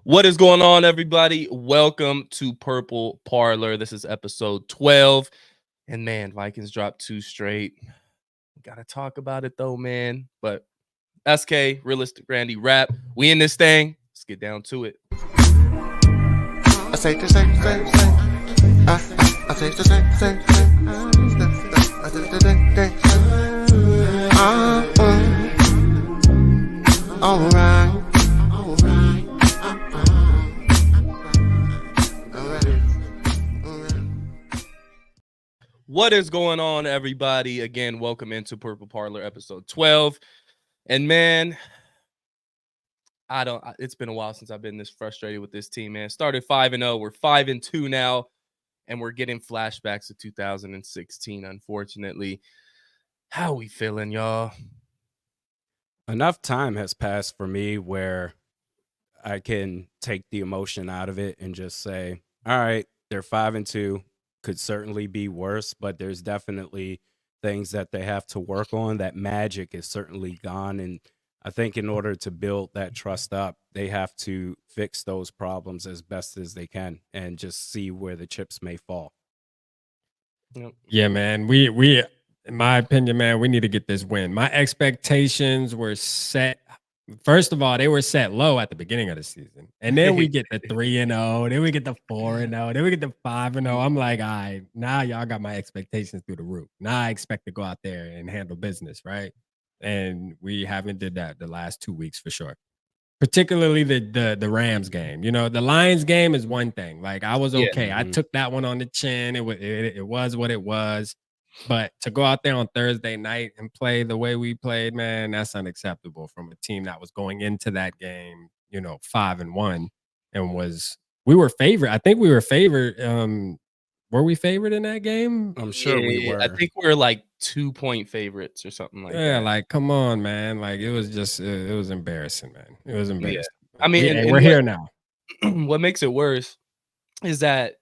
What is going on, everybody? Welcome to Purple Parlor. This is episode 12. And man, Vikings dropped 2 straight. Gotta talk about it though, man. But SK, Realistic Randy, Rap. We in this thing. Let's get down to it. I say the same. I say the same. I say the same. Alright. What is going on, everybody? Again, welcome into Purple Parlor episode 12. And man, it's been a while since I've been this frustrated with this team, man. Started 5-0. We're 5-2 now. And we're getting flashbacks to 2016, unfortunately. How we feeling, y'all? Enough time has passed for me where I can take the emotion out of it and just say, all right, they're 5-2, could certainly be worse, but there's definitely things that they have to work on. That magic is certainly gone. And I think in order to build that trust up, they have to fix those problems as best as they can and just see where the chips may fall. Yeah, man. We in my opinion, man, we need to get this win. My expectations were set. First of all, they were set low at the beginning of the season. And then we get the 3-0, then we get the 4-0, then we get the 5-0. I'm like, all right, now y'all got my expectations through the roof. Now I expect to go out there and handle business, right? And we haven't did that the last 2 weeks for sure. Particularly the Rams game. You know, the Lions game is one thing. Like I was okay. Yeah. I took that one on the chin. It was what it was. But to go out there on Thursday night and play the way we played, man, that's unacceptable from a team that was going into that game, 5-1 and we were favored. I think we were favored. Were we favored in that game? I'm sure we were. I think we're like 2-point favorites or something like that. Yeah, like come on, man. Like it was just it was embarrassing, man. It was embarrassing. I mean, we're here now. What makes it worse is that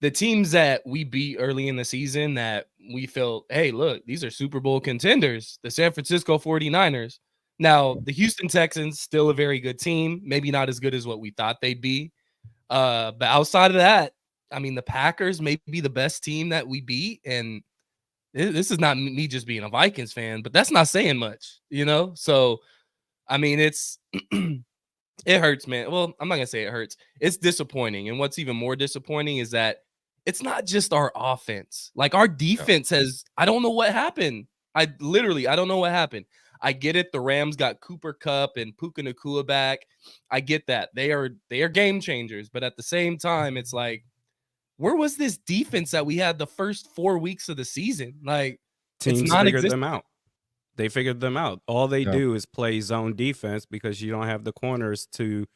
the teams that we beat early in the season that we felt, hey, look, these are Super Bowl contenders, the San Francisco 49ers. Now, the Houston Texans, still a very good team, maybe not as good as what we thought they'd be. But outside of that, I mean, the Packers may be the best team that we beat. And this is not me just being a Vikings fan, but that's not saying much, So, I mean, it's it hurts, man. Well, I'm not going to say it hurts. It's disappointing. And what's even more disappointing is that it's not just our offense. Like our defense I don't know what happened. I don't know what happened. I get it. The Rams got Cooper Kupp and Puka Nacua back. I get that. They are game changers. But at the same time, it's like, where was this defense that we had the first 4 weeks of the season? Like teams figured them out. They figured them out. All they do is play zone defense because you don't have the corners to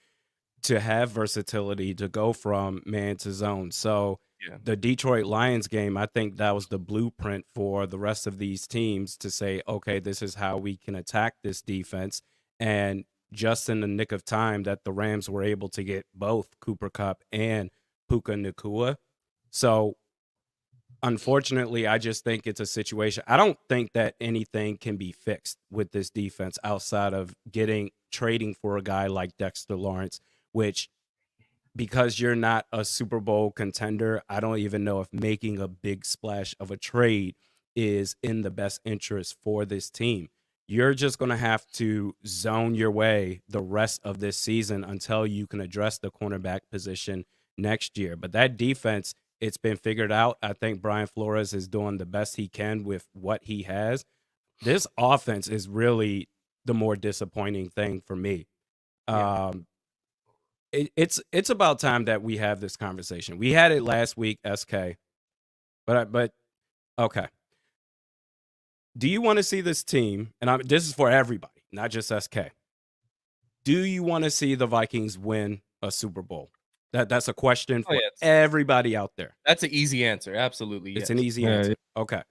have versatility to go from man to zone. So the Detroit Lions game, I think that was the blueprint for the rest of these teams to say, okay, this is how we can attack this defense. And just in the nick of time that the Rams were able to get both Cooper Kupp and Puka Nacua. So unfortunately, I just think it's a situation. I don't think that anything can be fixed with this defense outside of trading for a guy like Dexter Lawrence, which, because you're not a Super Bowl contender, I don't even know if making a big splash of a trade is in the best interest for this team. You're just going to have to zone your way the rest of this season until you can address the cornerback position next year. But that defense, it's been figured out. I think Brian Flores is doing the best he can with what he has. This offense is really the more disappointing thing for me. It's about time that we have this conversation. We had it last week, SK. But okay. Do you want to see this team? And this is for everybody, not just SK. Do you want to see the Vikings win a Super Bowl? That's a question for everybody out there. That's an easy answer. Absolutely. It's an easy answer. Okay.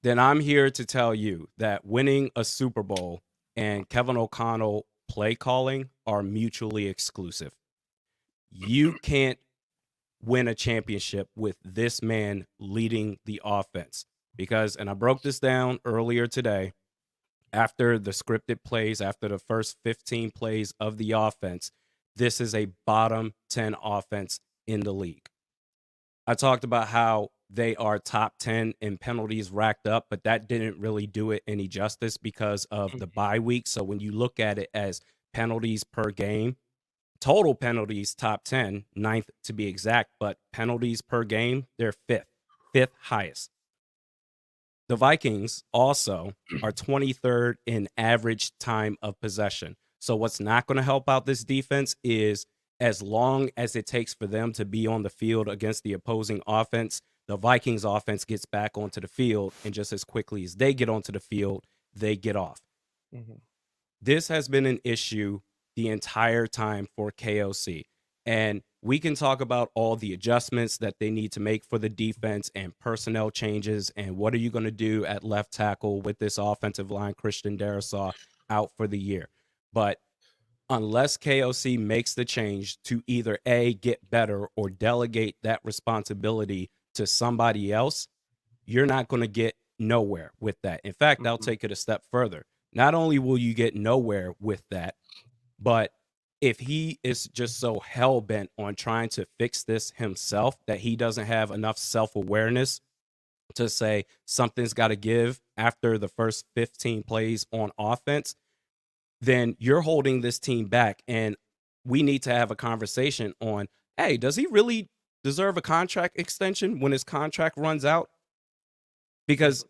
Then I'm here to tell you that winning a Super Bowl and Kevin O'Connell play calling are mutually exclusive. You can't win a championship with this man leading the offense because, and I broke this down earlier today, after the scripted plays, after the first 15 plays of the offense, this is a bottom 10 offense in the league. I talked about how they are top 10 in penalties racked up, but that didn't really do it any justice because of the bye week. So when you look at it as penalties per game, total penalties top 10, ninth to be exact, but penalties per game, they're fifth highest. The Vikings also are 23rd in average time of possession. So what's not going to help out this defense is as long as it takes for them to be on the field against the opposing offense, the Vikings offense gets back onto the field, and just as quickly as they get onto the field, they get off. Mhm. This has been an issue the entire time for KOC. And we can talk about all the adjustments that they need to make for the defense and personnel changes and what are you going to do at left tackle with this offensive line, Christian Darrisaw, out for the year. But unless KOC makes the change to either A, get better or delegate that responsibility to somebody else, you're not going to get nowhere with that. In fact, I'll take it a step further. Not only will you get nowhere with that, but if he is just so hell-bent on trying to fix this himself that he doesn't have enough self-awareness to say something's got to give after the first 15 plays on offense, then you're holding this team back. And we need to have a conversation on, hey, does he really deserve a contract extension when his contract runs out? Because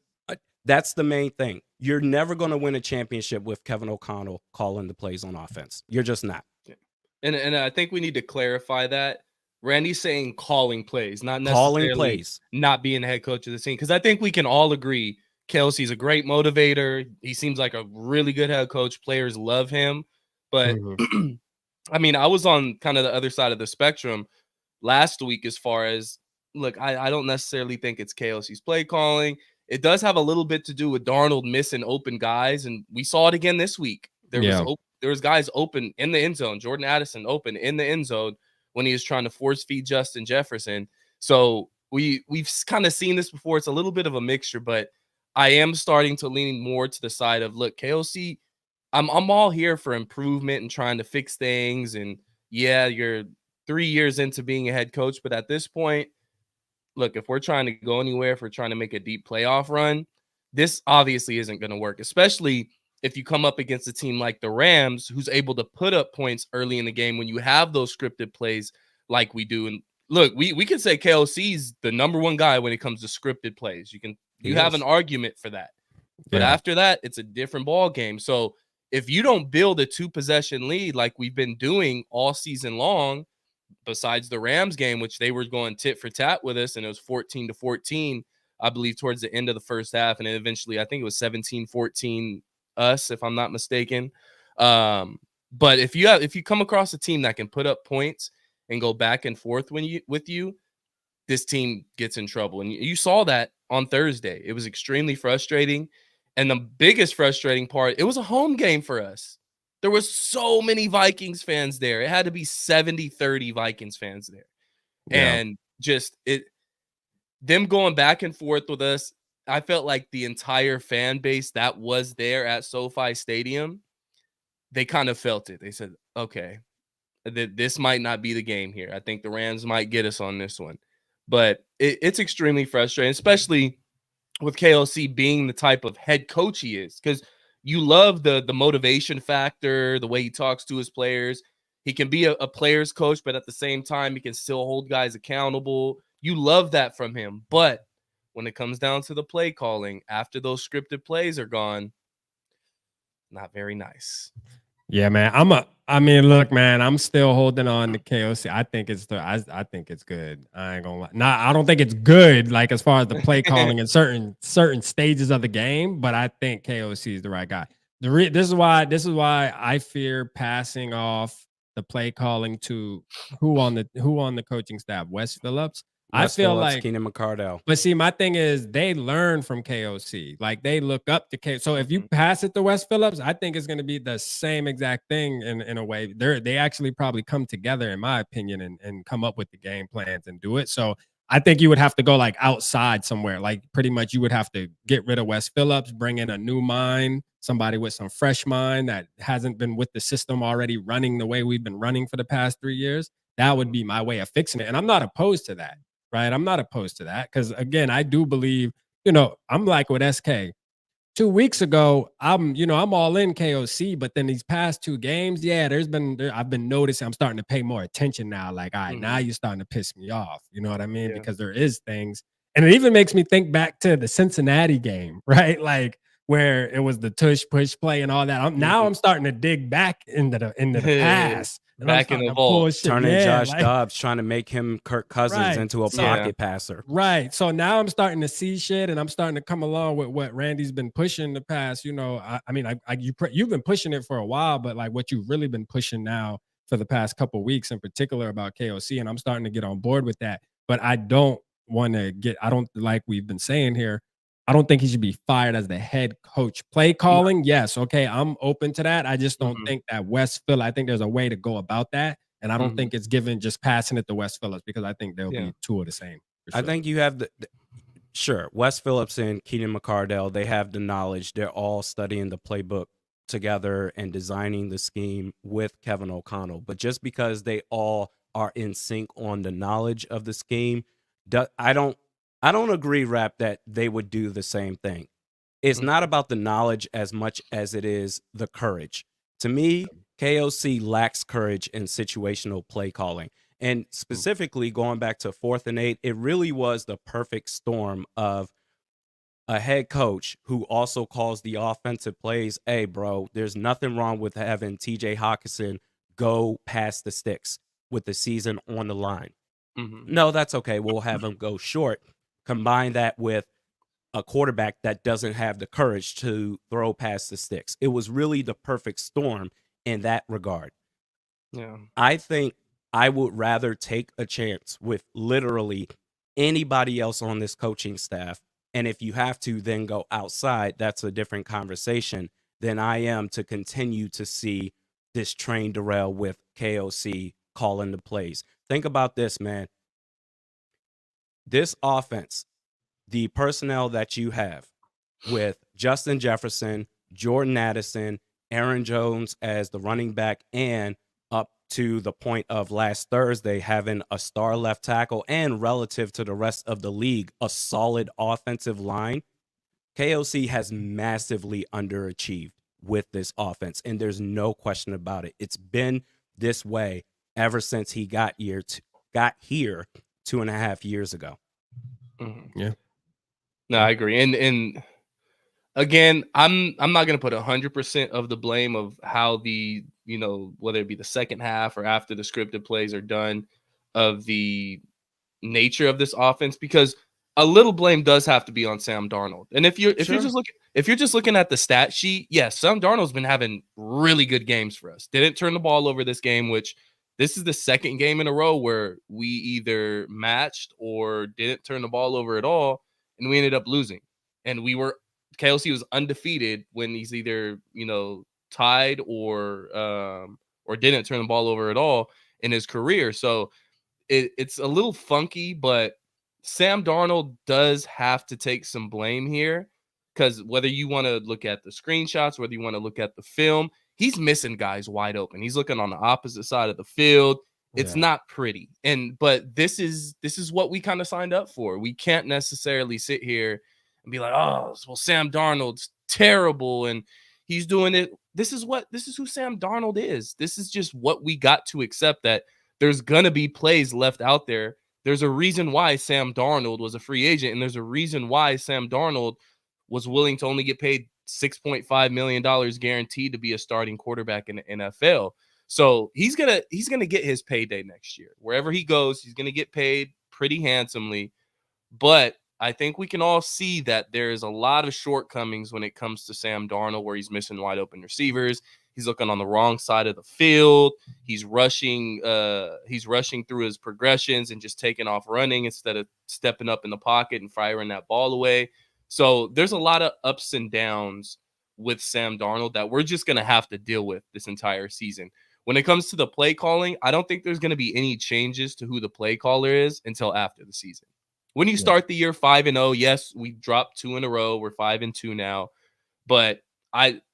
that's the main thing. You're never going to win a championship with Kevin O'Connell calling the plays on offense. You're just not. And I think we need to clarify that. Randy's saying calling plays, not Calling necessarily plays. not being head coach of the team. Because I think we can all agree Kelsey's a great motivator. He seems like a really good head coach. Players love him. But I mean, I was on kind of the other side of the spectrum last week as far as, look, I don't necessarily think it's KLC's play calling. It does have a little bit to do with Darnold missing open guys, and we saw it again this week. There was guys open in the end zone. Jordan Addison open in the end zone when he was trying to force feed Justin Jefferson. So we've kind of seen this before. It's a little bit of a mixture, but I am starting to lean more to the side of, look, KLC, I'm all here for improvement and trying to fix things. And yeah, you're 3 years into being a head coach, but at this point, look, if we're trying to go anywhere, if we're trying to make a deep playoff run, this obviously isn't going to work, especially if you come up against a team like the Rams, who's able to put up points early in the game when you have those scripted plays like we do. And look, we can say KOC's the number one guy when it comes to scripted plays. You have an argument for that. But after that, it's a different ball game. So if you don't build a 2-possession lead like we've been doing all season long, besides the Rams game, which they were going tit for tat with us, and it was 14-14, I believe, towards the end of the first half. And then eventually, I think it was 17-14 us, if I'm not mistaken. But if you come across a team that can put up points and go back and forth with you, this team gets in trouble. And you saw that on Thursday. It was extremely frustrating. And the biggest frustrating part, it was a home game for us. There was so many Vikings fans there. It had to be 70-30 Vikings fans there. Yeah. And just them going back and forth with us, I felt like the entire fan base that was there at SoFi Stadium, they kind of felt it. They said, okay, this might not be the game here. I think the Rams might get us on this one. But it's extremely frustrating, especially with KLC being the type of head coach he is, because you love the motivation factor, the way he talks to his players. He can be a player's coach, but at the same time, he can still hold guys accountable. You love that from him. But when it comes down to the play calling, after those scripted plays are gone, not very nice. Yeah, man. I mean, look, man, I'm still holding on to KOC. I think it's good. I ain't gonna lie. Nah, I don't think it's good, like as far as the play calling in certain stages of the game, but I think KOC is the right guy. This is why I fear passing off the play calling to who on the coaching staff, Wes Phillips. I feel like Keenan McCardell. But see, my thing is they learn from KOC. Like they look up to KOC. So if you pass it to Wes Phillips, I think it's going to be the same exact thing in a way. They actually probably come together, in my opinion, and come up with the game plans and do it. So I think you would have to go like outside somewhere. Like pretty much you would have to get rid of Wes Phillips, bring in a new mind, somebody with some fresh mind that hasn't been with the system already running the way we've been running for the past 3 years. That would be my way of fixing it. And I'm not opposed to that, right? I'm not opposed to that because again, I do believe, I'm like with SK. 2 weeks ago, I'm all in KOC, but then these past 2 games, yeah, I've been noticing I'm starting to pay more attention now. Like, all right, now you're starting to piss me off. You know what I mean? Yeah. Because there is things, and it even makes me think back to the Cincinnati game, right? Like where it was the tush push play and all that. Now I'm starting to dig back into the past. And I'm Back in starting the to pull vault. shit. Turning Yeah, Josh Dobbs, trying to make him Kirk Cousins Right. into a So- pocket passer. Right. So now I'm starting to see shit, and I'm starting to come along with what Randy's been pushing the past. You've been pushing it for a while, but like what you've really been pushing now for the past couple of weeks, in particular about KOC, and I'm starting to get on board with that. But I don't like we've been saying here. I don't think he should be fired as the head coach. Play calling, yes, okay, I'm open to that. I just don't think that Wes Phillips. I think there's a way to go about that. And I don't think it's given just passing it to Wes Phillips because I think they'll be two of the same. I think you have sure, Wes Phillips and Keenan McCardell, they have the knowledge. They're all studying the playbook together and designing the scheme with Kevin O'Connell. But just because they all are in sync on the knowledge of the scheme, I don't agree, Rap, that they would do the same thing. It's not about the knowledge as much as it is the courage. To me, KOC lacks courage in situational play calling. And specifically going back to 4th and 8, it really was the perfect storm of a head coach who also calls the offensive plays. Hey, bro, there's nothing wrong with having TJ Hawkinson go past the sticks with the season on the line. No, that's okay. We'll have him go short. Combine that with a quarterback that doesn't have the courage to throw past the sticks. It was really the perfect storm in that regard. Yeah. I think I would rather take a chance with literally anybody else on this coaching staff. And if you have to then go outside, that's a different conversation than I am to continue to see this train derail with KOC calling the plays. Think about this, man. This offense, the personnel that you have with Justin Jefferson, Jordan Addison, Aaron Jones as the running back, and up to the point of last Thursday having a star left tackle and relative to the rest of the league, a solid offensive line, KOC has massively underachieved with this offense, and there's no question about it. It's been this way ever since he got here 2.5 years ago. Yeah. No, I agree. And again, I'm not going to put 100% of the blame of how the, whether it be the second half or after the scripted plays are done of the nature of this offense, because a little blame does have to be on Sam Darnold. And if you're just looking at the stat sheet, yes, Sam Darnold's been having really good games for us. Didn't turn the ball over this game, which this is the second game in a row where we either matched or didn't turn the ball over at all, and we ended up losing. And KLC was undefeated when he's either, tied or didn't turn the ball over at all in his career. So it's a little funky, but Sam Darnold does have to take some blame here, because whether you want to look at the screenshots, whether you want to look at the film, he's missing guys wide open. He's looking on the opposite side of the field. It's not pretty. But this is what we kind of signed up for. We can't necessarily sit here and be like, oh, well, Sam Darnold's terrible and he's doing it. This is who Sam Darnold is. This is just what we got to accept, that there's going to be plays left out there. There's a reason why Sam Darnold was a free agent, and there's a reason why Sam Darnold was willing to only get paid $6.5 million guaranteed to be a starting quarterback in the NFL. So he's gonna get his payday next year. Wherever he goes, he's gonna get paid pretty handsomely. But I think we can all see that there is a lot of shortcomings when it comes to Sam Darnold, where he's missing wide open receivers. He's looking on the wrong side of the field. He's rushing through his progressions and just taking off running instead of stepping up in the pocket and firing that ball away. So there's a lot of ups and downs with Sam Darnold that we're just going to have to deal with this entire season. When it comes to the play calling, I don't think there's going to be any changes to who the play caller is until after the season. When you start the year 5-0, yes, we dropped 2 in a row. We're 5-2 now, but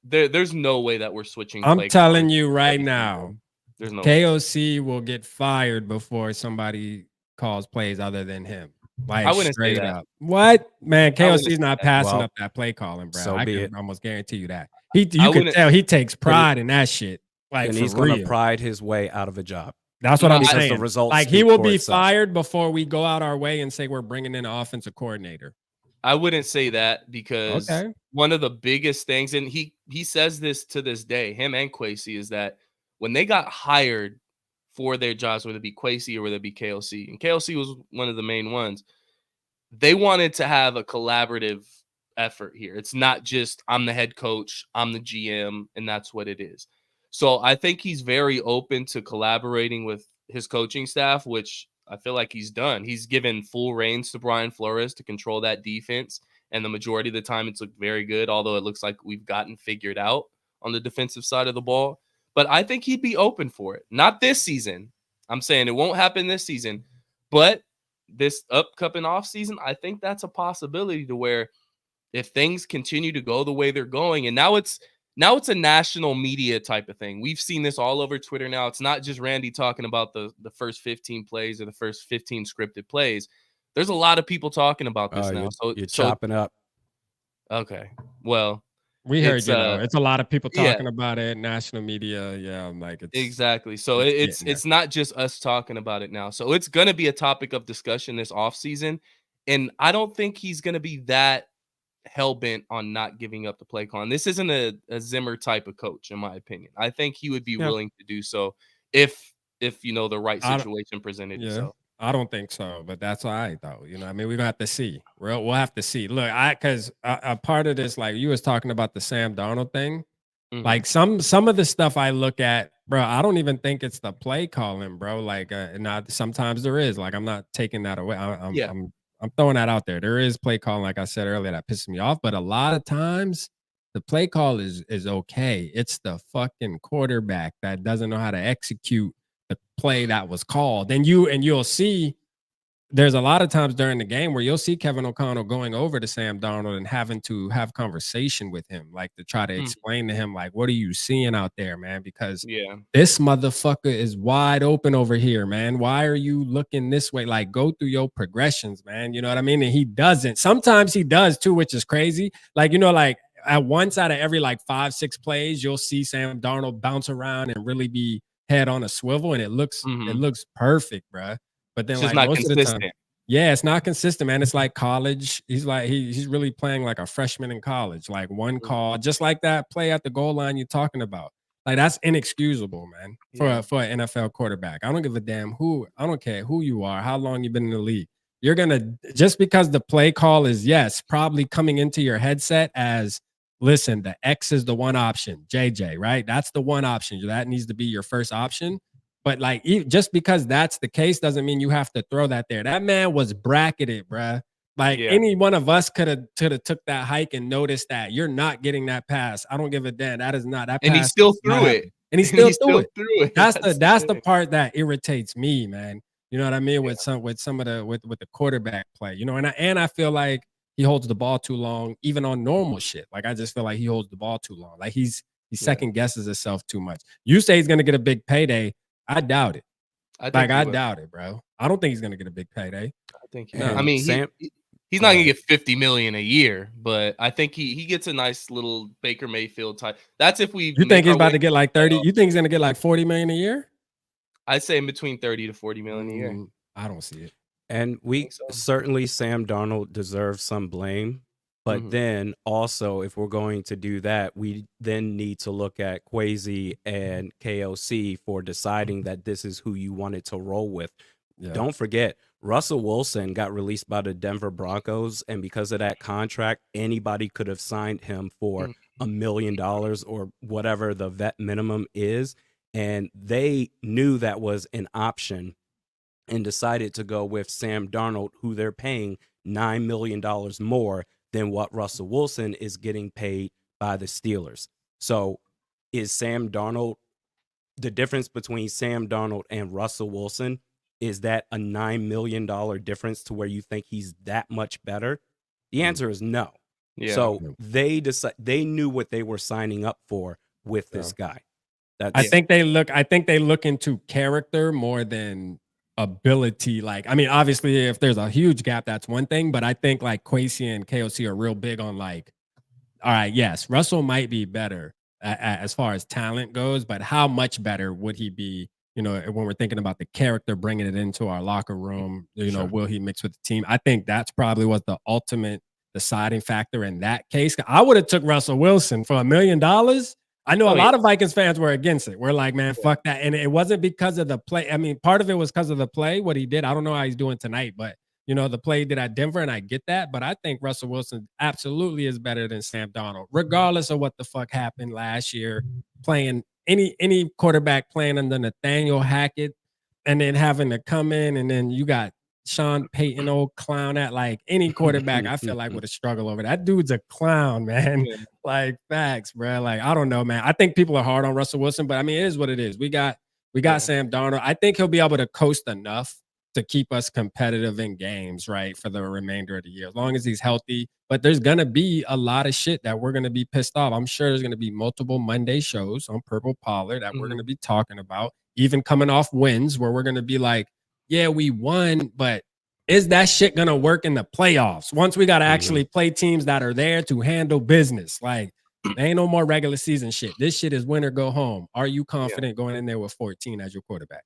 there's no way that we're switching. I'm telling you right now, there's no way. KOC will get fired before somebody calls plays other than him. Like I wouldn't say straight that. up. What? Man, I wouldn't KOC's say not that. passing Well, up that play calling, bro. so I be can it. almost guarantee you that. I You can wouldn't- tell he takes pride in that shit. Like And for he's going real. to pride his way out of a job. That's what I'm Because saying. the results Like he speak will for be itself. fired before we go out our way and say we're bringing in an offensive coordinator. I wouldn't say that because Okay. one of the biggest things, and he says this to this day, him and Kwesi, is that when they got hired for their jobs, whether it be Kwesi or whether it be KLC, and KLC was one of the main ones, they wanted to have a collaborative effort here. It's not just I'm the head coach, I'm the GM, and that's what it is. So I think he's very open to collaborating with his coaching staff, which I feel like he's done. He's given full reins to Brian Flores to control that defense. And the majority of the time, it's looked very good, although it looks like we've gotten figured out on the defensive side of the ball. But I think he'd be open for it. Not this season. I'm saying it won't happen this season. But this upcoming offseason, I think that's a possibility to where if things continue to go the way they're going, and now it's a national media type of thing. We've seen this all over Twitter now. It's not just Randy talking about the first 15 plays or the first 15 scripted plays. There's a lot of people talking about this now. You're chopping up. Okay. Well, we heard, it's a lot of people talking about it, national media. Yeah, I'm like, it's exactly. So it's not just us talking about it now. So it's gonna be a topic of discussion this offseason. And I don't think he's gonna be that hell-bent on not giving up the play call. And this isn't a Zimmer type of coach, in my opinion. I think he would be willing to do so if the right situation presented itself. I don't think so, but that's all right though. You know, I mean, we're gonna have to see. We'll have to see. Look, because a part of this, like you was talking about the Sam Darnold thing, like some of the stuff I look at, bro, I don't even think it's the play calling, bro. Like, not sometimes there is. Like, I'm not taking that away. I'm throwing that out there. There is play calling, like I said earlier, that pisses me off. But a lot of times, the play call is okay. It's the fucking quarterback that doesn't know how to execute the play that was called. And you'll see there's a lot of times during the game where you'll see Kevin O'Connell going over to Sam Darnold and having to have conversation with him, like to try to explain to him, like, what are you seeing out there, man? Because this motherfucker is wide open over here, man. Why are you looking this way? Like, go through your progressions, man. You know what I mean? And he doesn't. Sometimes he does too, which is crazy. Like, like at once out of every like 5-6 plays, you'll see Sam Darnold bounce around and really be head on a swivel, and it looks perfect, bro. But then, it's like, not most consistent. of the time, it's not consistent, man. It's like college. He's like he's really playing like a freshman in college. Like one call, just like that play at the goal line you're talking about. Like that's inexcusable, man, for an NFL quarterback. I don't give a damn I don't care who you are, how long you've been in the league. You're gonna just because the play call is probably coming into your headset as, listen, the X is the one option, JJ, right? That's the one option. That needs to be your first option. But like, just because that's the case doesn't mean you have to throw that there. That man was bracketed, bruh. Like any one of us could have took that hike and noticed that you're not getting that pass. I don't give a damn. That is not that. And pass he still threw it. And he still threw it. That's the the part that irritates me, man. You know what I mean? With some of the quarterback play, and I feel like he holds the ball too long, even on normal shit. Like I just feel like he holds the ball too long. Like he second guesses himself too much. You say he's gonna get a big payday. I doubt it. I doubt it, bro. I don't think he's gonna get a big payday. I think I mean, he's not gonna get $50 million a year, but I think he gets a nice little Baker Mayfield type. That's if we. You think he's about to get like 30? You think he's gonna get like 40 million a year? I'd say in between 30 to 40 million a year. I don't see it. And certainly Sam Darnold deserves some blame. But then also, if we're going to do that, we then need to look at Kwesi and KOC for deciding that this is who you wanted to roll with. Yeah. Don't forget, Russell Wilson got released by the Denver Broncos, and because of that contract, anybody could have signed him for $1 million or whatever the vet minimum is. And they knew that was an option and decided to go with Sam Darnold, who they're paying $9 million more than what Russell Wilson is getting paid by the Steelers. So is Sam Darnold, the difference between Sam Darnold and Russell Wilson is that a $9 million difference to where you think he's that much better? The answer is no. Yeah. So they knew what they were signing up for with this guy. I think they look into character more than ability. Like, I mean, obviously, if there's a huge gap, that's one thing. But I think like Kwesi and KOC are real big on like, all right, yes, Russell might be better as far as talent goes, but how much better would he be? You know, when we're thinking about the character, bringing it into our locker room, you know, will he mix with the team? I think that's probably was the ultimate deciding factor in that case. I would have took Russell Wilson for $1 million. I know a lot of Vikings fans were against it. We're like, man, fuck that. And it wasn't because of the play. I mean, part of it was because of the play, what he did. I don't know how he's doing tonight, but you know, the play he did at Denver, and I get that. But I think Russell Wilson absolutely is better than Sam Darnold, regardless of what the fuck happened last year, playing any quarterback playing under Nathaniel Hackett, and then having to come in, and then you got Sean Payton, old clown, at like any quarterback, I feel like would have struggled over that. Dude's a clown, man. Yeah. Like facts, bro. Like, I don't know, man. I think people are hard on Russell Wilson, but I mean, it is what it is. We got Sam Darnold. I think he'll be able to coast enough to keep us competitive in games, right, for the remainder of the year, as long as he's healthy. But there's gonna be a lot of shit that we're gonna be pissed off. I'm sure there's gonna be multiple Monday shows on Purple Parlor that we're gonna be talking about, even coming off wins where we're gonna be like, yeah, we won, but is that shit gonna work in the playoffs? Once we gotta actually play teams that are there to handle business. Like, there ain't no more regular season shit. This shit is win or go home. Are you confident going in there with 14 as your quarterback?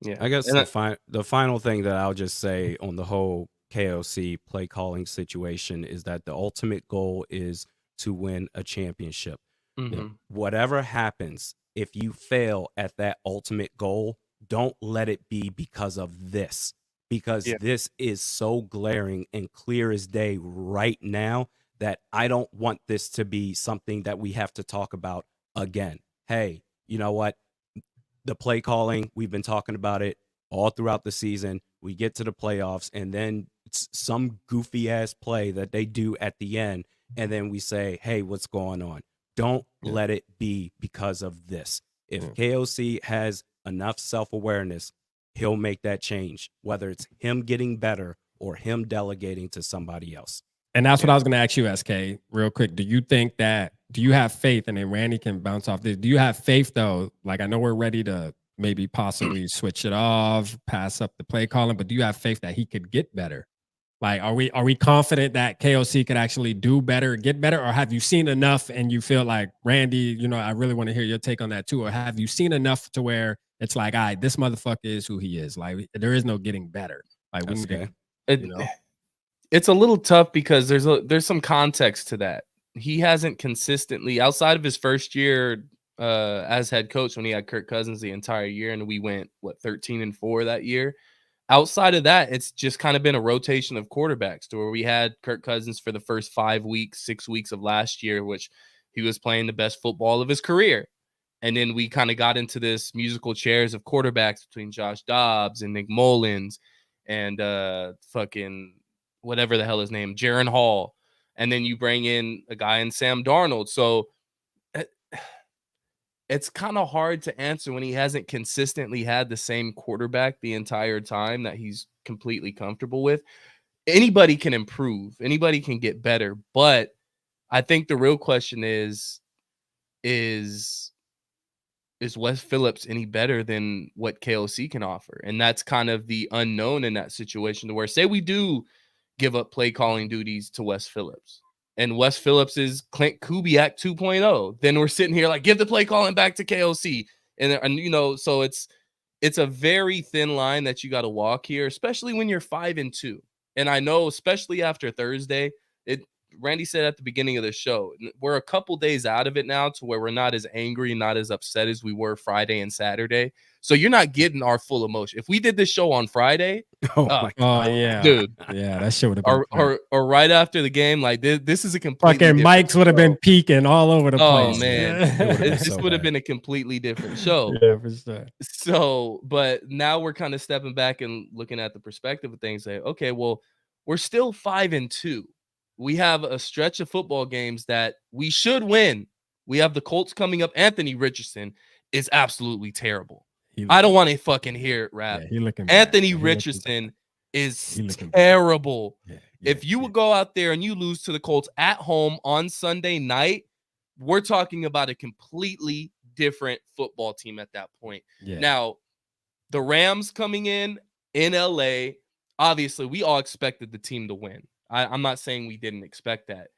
Yeah. I guess the final thing that I'll just say on the whole KOC play calling situation is that the ultimate goal is to win a championship. You know, whatever happens, if you fail at that ultimate goal, don't let it be because of this, because this is so glaring and clear as day right now that I don't want this to be something that we have to talk about again. Hey, you know what? The play calling, we've been talking about it all throughout the season. We get to the playoffs, and then it's some goofy ass play that they do at the end, and then we say, hey, what's going on? Don't let it be because of this. If KOC has enough self-awareness, he'll make that change, whether it's him getting better or him delegating to somebody else. And that's what I was going to ask you, SK, real quick. Do you have faith, and then Randy can bounce off this, do you have faith, though? Like, I know we're ready to maybe possibly switch it off, pass up the play calling, but do you have faith that he could get better? Like, are we confident that KOC could actually do better, get better, or have you seen enough and you feel like, Randy, you know, I really want to hear your take on that too, or have you seen enough to where it's like, all right, this motherfucker is who he is. Like, there is no getting better. Like, we need to, you know. It's a little tough because there's some context to that. He hasn't consistently, outside of his first year as head coach when he had Kirk Cousins the entire year, and we went 13-4 that year. Outside of that, it's just kind of been a rotation of quarterbacks to where we had Kirk Cousins for the first 5 weeks, 6 weeks of last year, which he was playing the best football of his career. And then we kind of got into this musical chairs of quarterbacks between Josh Dobbs and Nick Mullins and fucking whatever the hell his name, Jaron Hall. And then you bring in a guy in Sam Darnold. So it's kind of hard to answer when he hasn't consistently had the same quarterback the entire time that he's completely comfortable with. Anybody can improve. Anybody can get better. But I think the real question is Wes Phillips any better than what KOC can offer? And that's kind of the unknown in that situation, to where, say we do give up play calling duties to Wes Phillips, and Wes Phillips is Clint Kubiak 2.0, then we're sitting here like, give the play calling back to KOC. And you know, so it's a very thin line that you got to walk here, especially when you're 5-2. And I know, especially after Thursday, Randy said at the beginning of the show, we're a couple days out of it now to where we're not as angry, not as upset as we were Friday and Saturday. So you're not getting our full emotion. If we did this show on Friday, my God. Yeah, dude, yeah, that shit would have been or right after the game, like this is a completely fucking mics would have been peaking all over the place. Oh man, this so would have bad. been a completely different show. Yeah, for sure. So, but now we're kind of stepping back and looking at the perspective of things. Say, okay, well, we're still 5-2. We have a stretch of football games that we should win. We have the Colts coming up. Anthony Richardson is absolutely terrible. I don't want to fucking hear it, Rap. he looking Anthony bad. Richardson is looking terrible. If you would go out there and you lose to the Colts at home on Sunday night, we're talking about a completely different football team at that point. Now, the Rams coming in LA, obviously we all expected the team to win. I'm not saying we didn't expect that.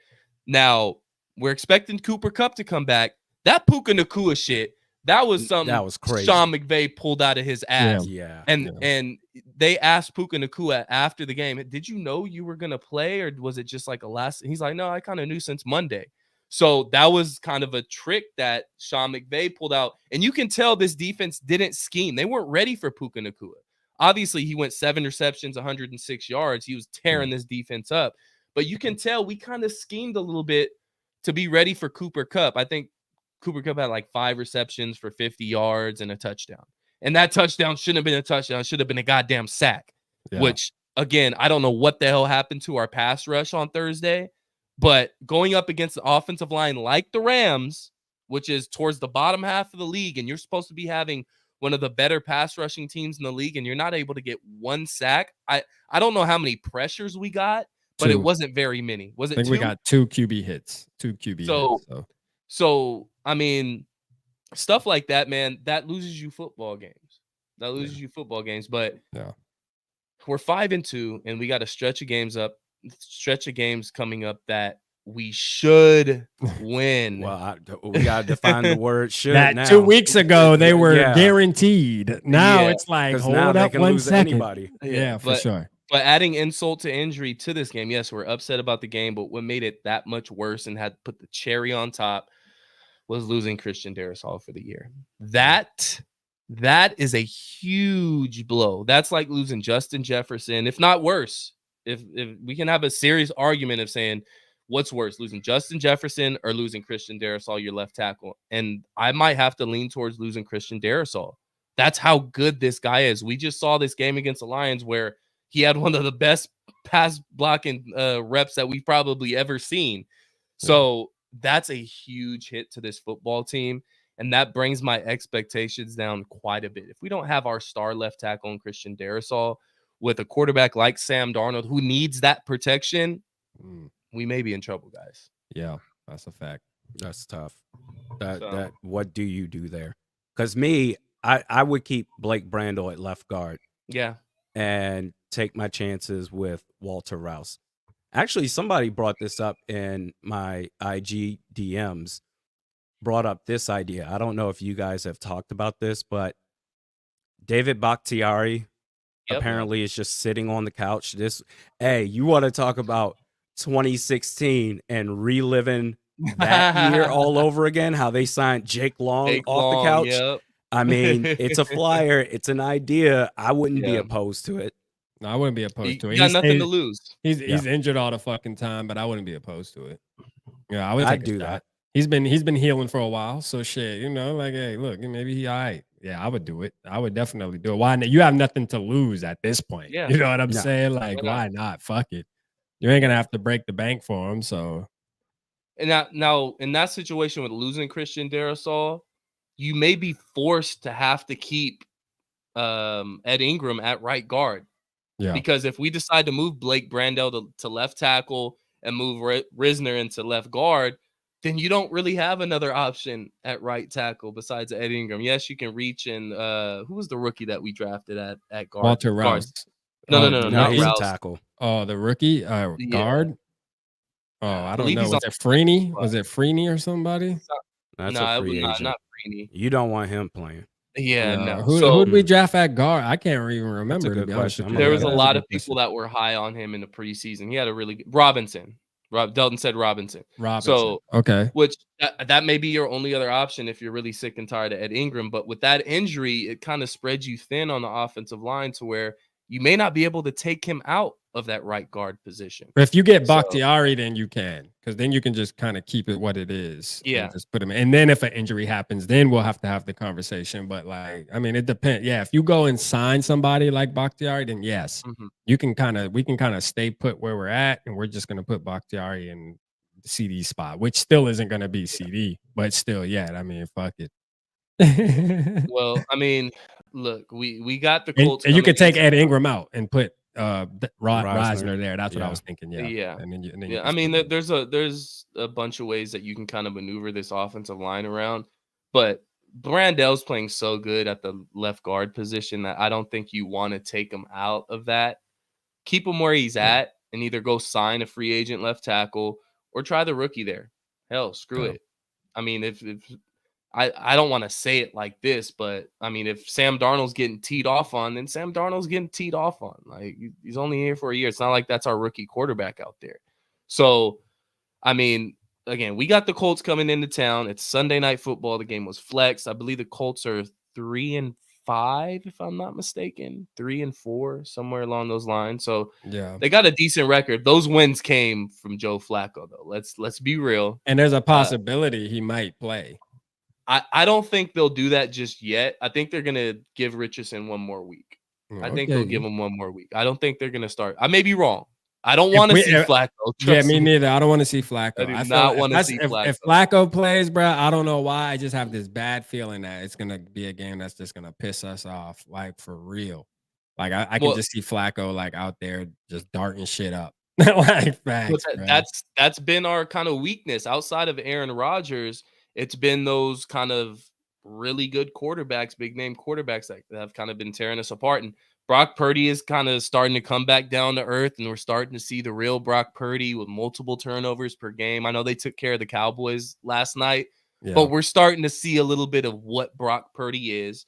Now, we're expecting Cooper Kupp to come back. That Puka Nacua shit, that was something that was crazy. Sean McVay pulled out of his ass. Yeah. And they asked Puka Nacua after the game, did you know you were going to play, or was it just like a last? He's like, no, I kind of knew since Monday. So that was kind of a trick that Sean McVay pulled out. And you can tell this defense didn't scheme. They weren't ready for Puka Nacua. Obviously, he went 7 receptions, 106 yards. He was tearing this defense up. But you can tell we kind of schemed a little bit to be ready for Cooper Kupp. I think Cooper Kupp had like 5 receptions for 50 yards and a touchdown. And that touchdown shouldn't have been a touchdown. It should have been a goddamn sack, which, again, I don't know what the hell happened to our pass rush on Thursday. But going up against the offensive line like the Rams, which is towards the bottom half of the league, and you're supposed to be having one of the better pass rushing teams in the league, and you're not able to get 1 sack. I don't know how many pressures we got, but it wasn't very many. Was it I think 2? we got 2 QB hits. 2 QB hits. So, I mean, stuff like that, man, that loses you football games. But we're 5-2, and we got a stretch of games coming up that we should win. Well, we got to define the word should that now. 2 weeks ago, they were guaranteed. Now it's like, hold up 1 second. Anybody. Yeah, for sure. But adding insult to injury to this game, yes, we're upset about the game, but what made it that much worse and had put the cherry on top was losing Christian Darrisaw for the year. That is a huge blow. That's like losing Justin Jefferson, if not worse. If we can have a serious argument of saying what's worse, losing Justin Jefferson or losing Christian Darrisaw, your left tackle. And I might have to lean towards losing Christian Darrisaw. That's how good this guy is. We just saw this game against the Lions where he had one of the best pass blocking reps that we've probably ever seen. So that's a huge hit to this football team. And that brings my expectations down quite a bit. If we don't have our star left tackle in Christian Darrisaw with a quarterback like Sam Darnold who needs that protection, we may be in trouble, guys. Yeah, that's a fact. That's tough. That what do you do there? Because I would keep Blake Brandel at left guard. Yeah. And take my chances with Walter Rouse. Actually, somebody brought this up in my IG DMs, brought up this idea. I don't know if you guys have talked about this, but David Bakhtiari apparently is just sitting on the couch. You want to talk about 2016 and reliving that year all over again, how they signed Jake Long off the couch. Yep. I mean, it's a flyer. It's an idea. I wouldn't be opposed to it. No, I wouldn't be opposed to it. He got nothing to lose. He's injured all the fucking time, but I wouldn't be opposed to it. Yeah, I'd do that. He's been healing for a while, so shit, like, hey, look, maybe he all right. Yeah, I would do it. I would definitely do it. Why not? You have nothing to lose at this point. Yeah. You know what I'm saying? Like, why not? Fuck it. You ain't gonna have to break the bank for him. So, and now in that situation with losing Christian Darrisaw, you may be forced to have to keep Ed Ingram at right guard. Yeah. Because if we decide to move Blake Brandel to left tackle and move Risner into left guard, then you don't really have another option at right tackle besides Ed Ingram. Yes, you can reach and who was the rookie that we drafted at guard? Walter Rouse. No, not he's Rouse. A tackle. Oh, the rookie guard. Oh, I don't know. Was it Freeney? Was it Freeney or somebody? That's a free agent. Not Freeney. You don't want him playing. Yeah, no. Who did we draft at guard? I can't even remember. To be honest with you. There was a lot of people that were high on him in the preseason. He had a really good Robinson. Dalton said Robinson. So okay, which that may be your only other option if you're really sick and tired of Ed Ingram. But with that injury, it kind of spreads you thin on the offensive line to where you may not be able to take him out of that right guard position. But if you get Bakhtiari, then you can, because then you can just kind of keep it what it is. Yeah, just put him in. And then if an injury happens, then we'll have to have the conversation. But like, I mean, it depends. Yeah, if you go and sign somebody like Bakhtiari, then yes, we can kind of stay put where we're at, and we're just gonna put Bakhtiari in the CD spot, which still isn't gonna be CD, but still, yeah. I mean, fuck it. Well, I mean, Look, we got the And, Colts and you coming could take against. Ed Ingram out and put Reisner. Reisner there. That's what I Yeah. was thinking. Yeah. Yeah. And then you Yeah, can I mean, still there's a bunch of ways that you can kind of maneuver this offensive line around, but Brandell's playing so good at the left guard position that I don't think you want to take him out of that. Keep him where he's Yeah. at and either go sign a free agent left tackle or try the rookie there. Hell, screw Yeah. it. I mean, if I don't want to say it like this, but I mean, if Sam Darnold's getting teed off on, then Sam Darnold's getting teed off on. Like he's only here for a year. It's not like that's our rookie quarterback out there. So, I mean, again, we got the Colts coming into town. It's Sunday Night Football. The game was flexed. I believe the Colts are 3-5, if I'm not mistaken, 3-4, somewhere along those lines. So Yeah. they got a decent record. Those wins came from Joe Flacco, though. Let's be real. And there's a possibility he might play. I don't think they'll do that just yet. I think they're gonna give Richardson one more week. I think they'll give him one more week. I don't think they're gonna start. I may be wrong. I don't want to see Flacco. Yeah, me neither. I don't want to see Flacco. I do not want to see Flacco. If Flacco plays, bro, I don't know why. I just have this bad feeling that it's gonna be a game that's just gonna piss us off, like for real. Like I can just see Flacco like out there just darting shit up. Like facts, that's been our kind of weakness outside of Aaron Rodgers. It's been those kind of really good quarterbacks, big name quarterbacks that have kind of been tearing us apart. And Brock Purdy is kind of starting to come back down to earth, and we're starting to see the real Brock Purdy with multiple turnovers per game. I know they took care of the Cowboys last night, but we're starting to see a little bit of what Brock Purdy is.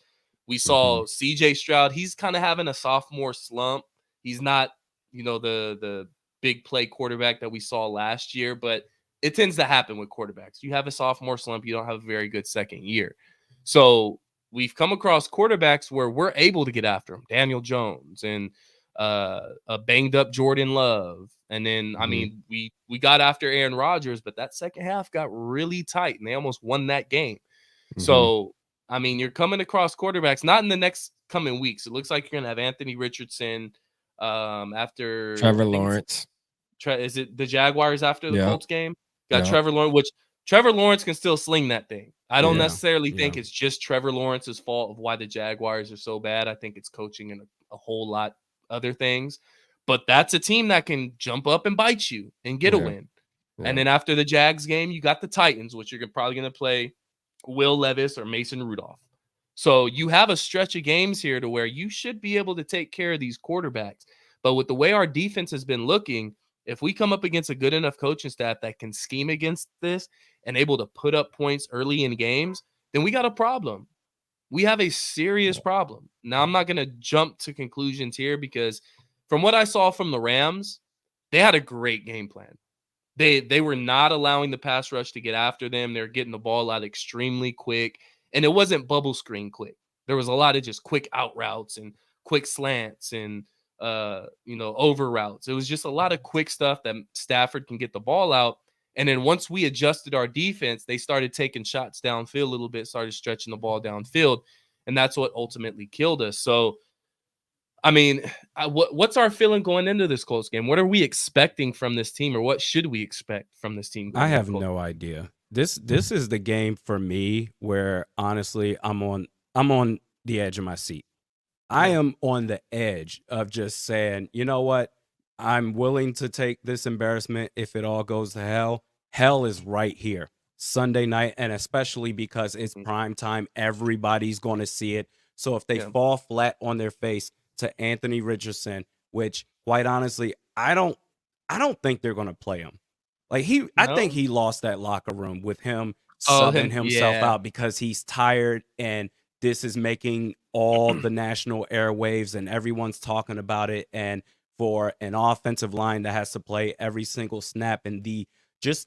We saw CJ Stroud. He's kind of having a sophomore slump. He's not, the big play quarterback that we saw last year, but it tends to happen with quarterbacks. You have a sophomore slump, you don't have a very good second year. So we've come across quarterbacks where we're able to get after them. Daniel Jones and a banged up Jordan Love. And then, I mean, we got after Aaron Rodgers, but that second half got really tight and they almost won that game. So, I mean, you're coming across quarterbacks, not in the next coming weeks. It looks like you're going to have Anthony Richardson after Trevor Lawrence. Is it the Jaguars after the Colts game? Got Yeah. Trevor Lawrence, which Trevor Lawrence can still sling that thing. I don't Yeah. necessarily think it's just Trevor Lawrence's fault of why the Jaguars are so bad. I think it's coaching and a whole lot other things. But that's a team that can jump up and bite you and get a win. And then after the Jags game, you got the Titans, which you're probably going to play Will Levis or Mason Rudolph. So you have a stretch of games here to where you should be able to take care of these quarterbacks. But with the way our defense has been looking, if we come up against a good enough coaching staff that can scheme against this and able to put up points early in games, then we got a problem. We have a serious problem. Now, I'm not going to jump to conclusions here because from what I saw from the Rams, they had a great game plan. They were not allowing the pass rush to get after them. They're getting the ball out extremely quick. And it wasn't bubble screen quick. There was a lot of just quick out routes and quick slants and over routes. It was just a lot of quick stuff that Stafford can get the ball out. And then once we adjusted our defense, they started taking shots downfield a little bit, started stretching the ball downfield. And that's what ultimately killed us. So, I mean, what's our feeling going into this Colts game? What are we expecting from this team, or what should we expect from this team? I have no idea. This is the game for me where honestly I'm on the edge of my seat. I am on the edge of just saying, you know what? I'm willing to take this embarrassment if it all goes to hell. Hell is right here. Sunday night, and especially because it's prime time, everybody's going to see it. So if they fall flat on their face to Anthony Richardson, which quite honestly, I don't think they're going to play him. Like I think he lost that locker room with him subbing himself out because he's tired, and this is making all the national airwaves and everyone's talking about it. And for an offensive line that has to play every single snap, and the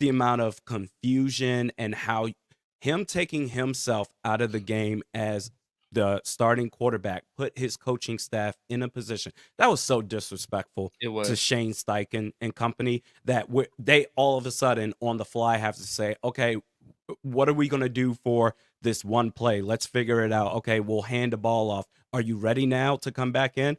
amount of confusion and how him taking himself out of the game as the starting quarterback put his coaching staff in a position that was so disrespectful to Shane Steichen and company that they all of a sudden on the fly have to say, okay, what are we going to do for this one play? Let's figure it out. Okay, we'll hand the ball off. Are you ready now to come back in?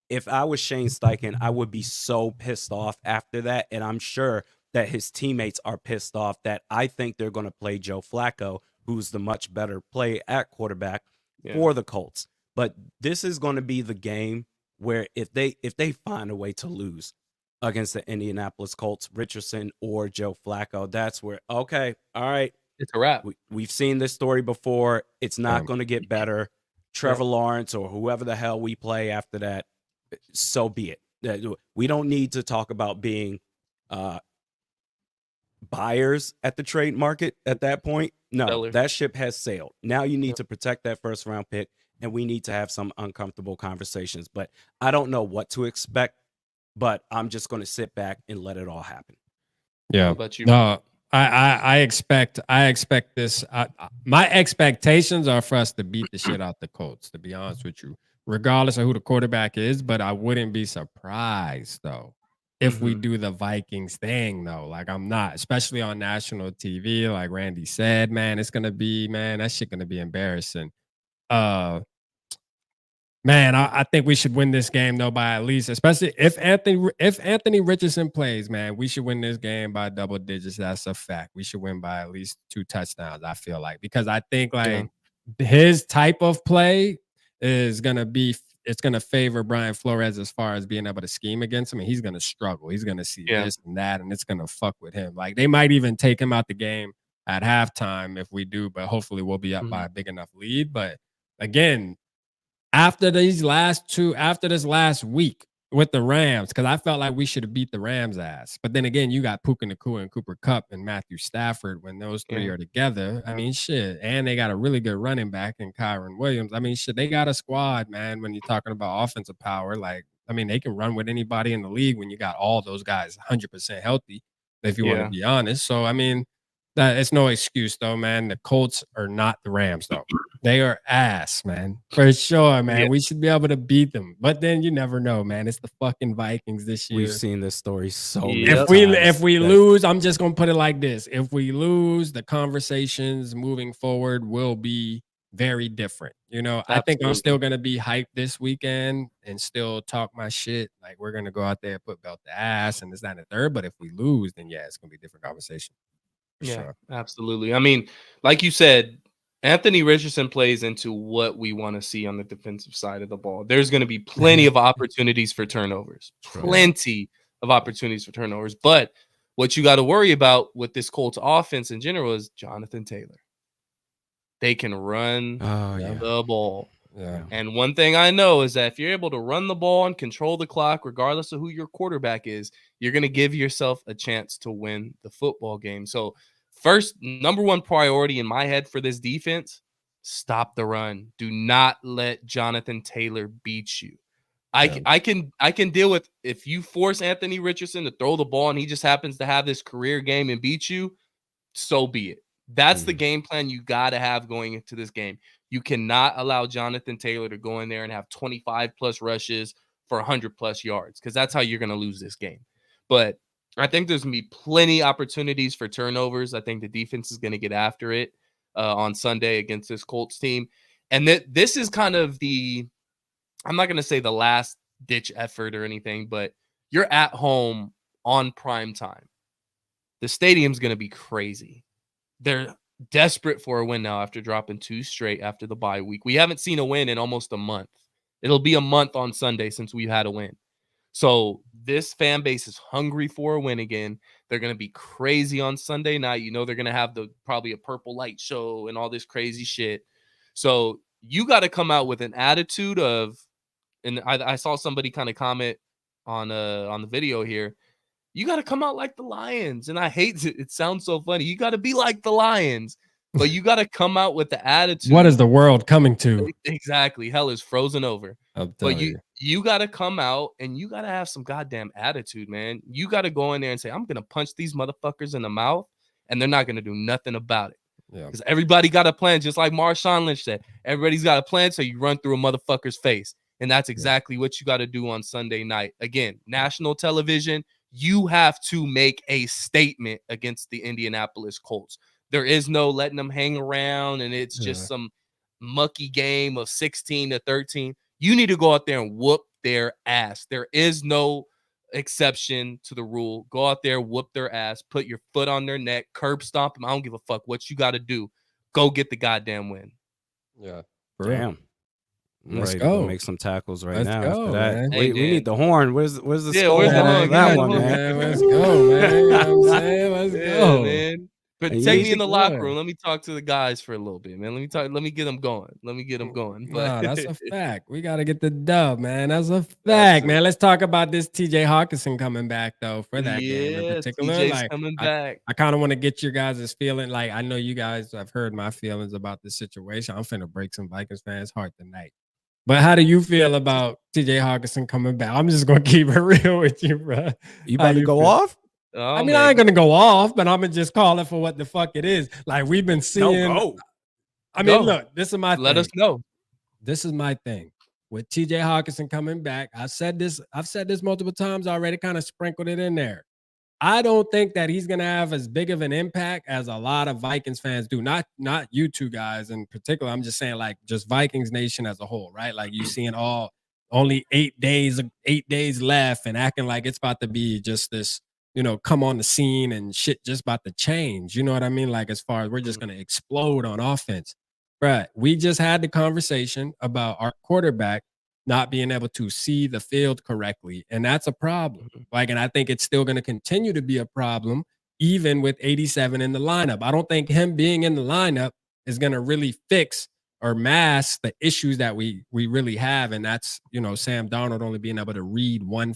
If I was Shane Steichen, I would be so pissed off after that. And I'm sure that his teammates are pissed off that I think they're going to play Joe Flacco, who's the much better play at quarterback for the Colts. But this is going to be the game where if they find a way to lose against the Indianapolis Colts, Richardson or Joe Flacco, that's where, okay, all right, it's a wrap. We've seen this story before. It's not going to get better. Trevor Yeah. Lawrence or whoever the hell we play after that, so be it. We don't need to talk about being buyers at the trade market at that point. No, Sellers. that ship has sailed. Now you need to protect that first round pick, and we need to have some uncomfortable conversations. But I don't know what to expect, but I'm just going to sit back and let it all happen. Yeah. How about you? No, I expect this. My expectations are for us to beat the shit out the Colts, to be honest with you, regardless of who the quarterback is. But I wouldn't be surprised though if we do the Vikings thing though. Like I'm not, especially on national TV. Like Randy said, man, it's gonna be, man, that shit gonna be embarrassing. Man, I think we should win this game though by at least, especially if Anthony Richardson plays, man, we should win this game by double digits. That's a fact. We should win by at least 2 touchdowns, I feel like, because I think like his type of play is it's gonna favor Brian Flores as far as being able to scheme against him, and he's gonna struggle. He's gonna see this and that, and it's gonna fuck with him. Like they might even take him out the game at halftime if we do, but hopefully we'll be up by a big enough lead. But again, after this last week with the Rams, because I felt like we should have beat the Rams ass. But then again, you got Puka Nacua and Cooper Kupp and Matthew Stafford when those three are together. I mean, shit. And they got a really good running back in Kyron Williams. I mean, shit, they got a squad, man, when you're talking about offensive power. Like, I mean, they can run with anybody in the league when you got all those guys 100% healthy, if you want to be honest. So, I mean, that it's no excuse though, man. The Colts are not the Rams though. They are ass, man. For sure, man. We should be able to beat them. But then you never know, man. It's the fucking Vikings this year. We've seen this story so many times. If we lose, I'm just gonna put it like this. If we lose, the conversations moving forward will be very different. You know, I think I'm still gonna be hyped this weekend and still talk my shit. Like we're gonna go out there and put belt the ass and this, that, and the third. But if we lose, then yeah, it's gonna be a different conversation. Sure. Absolutely. I mean, like you said, Anthony Richardson plays into what we want to see on the defensive side of the ball. There's going to be plenty of opportunities for turnovers, plenty of opportunities for turnovers. But what you got to worry about with this Colts offense in general is Jonathan Taylor. They can run the ball. Yeah. And one thing I know is that if you're able to run the ball and control the clock, regardless of who your quarterback is, you're going to give yourself a chance to win the football game. So first, number one priority in my head for this defense, stop the run. Do not let Jonathan Taylor beat you. I can deal with if you force Anthony Richardson to throw the ball and he just happens to have this career game and beat you, so be it. That's the game plan you got to have going into this game. You cannot allow Jonathan Taylor to go in there and have 25 plus rushes for 100 plus yards because that's how you're going to lose this game. But I think there's going to be plenty opportunities for turnovers. I think the defense is going to get after it on Sunday against this Colts team. And this is kind of I'm not going to say the last ditch effort or anything, but you're at home on prime time. The stadium's going to be crazy. They're desperate for a win now after dropping 2 straight after the bye week. We haven't seen a win in almost a month. It'll be a month on Sunday since we've had a win. So this fan base is hungry for a win again. They're going to be crazy on Sunday night. You know, they're going to have probably a purple light show and all this crazy shit. So you got to come out with an attitude of, and I saw somebody kind of comment on the video here. You got to come out like the Lions. And I hate it. It sounds so funny. You got to be like the Lions, but you got to come out with the attitude. What is the world coming to? Exactly. Hell is frozen over. But you got to come out and you got to have some goddamn attitude, man. You got to go in there and say, I'm going to punch these motherfuckers in the mouth and they're not going to do nothing about it. Because everybody got a plan, just like Marshawn Lynch said. Everybody's got a plan, so you run through a motherfucker's face. And that's exactly what you got to do on Sunday night. Again, national television. You have to make a statement against the Indianapolis Colts. There is no letting them hang around and it's just some mucky game of 16-13. You need to go out there and whoop their ass. There is no exception to the rule. Go out there, whoop their ass, put your foot on their neck, curb stomp them. I don't give a fuck what you got to do. Go get the goddamn win. Yeah. Damn. Let's Ready to go. make some tackles right Let's now. go, After that, man. Hey, we man. need the horn. Where's the Yeah, skull where's the horn horn? for Give me that the one, horn. man? Let's go, man. You know what I'm saying? Let's Yeah, go. man. But And you take need me in to- the locker room. Let me talk to the guys for a little bit, man. Let me get them going. But Nah, that's a fact. We got to get the dub, man. That's a That's fact, it. man. Let's talk about this TJ Hawkinson coming back, though, for that game in Yeah, particular. TJ's Like, coming I, back. I kind of want to get your guys' feeling. Like, I know you guys have heard my feelings about this situation. I'm finna break some Vikings fans' heart tonight. But how do you feel about TJ Hawkinson coming back? I'm just gonna keep it real with you, bro. You How about to go feel? off? Oh, I mean, man. I ain't gonna go off, but I'm gonna just call it for what the fuck it is. Like we've been seeing. go. I mean, Go. look, this is my Let thing. us know. This is my thing with TJ Hawkinson coming back. I've said this multiple times already, kind of sprinkled it in there. I don't think that he's gonna have as big of an impact as a lot of Vikings fans do. Not you two guys in particular. I'm just saying, like, just Vikings Nation as a whole, right? Like you seeing only 8 days left and acting like it's about to be just this, come on the scene and shit just about to change. You know what I mean? Like, as far as we're just gonna explode on offense. Right. We just had the conversation about our quarterback not being able to see the field correctly. And that's a problem. Like, and I think it's still going to continue to be a problem, even with 87 in the lineup. I don't think him being in the lineup is going to really fix or mask the issues that we really have. And that's, Sam Darnold only being able to read one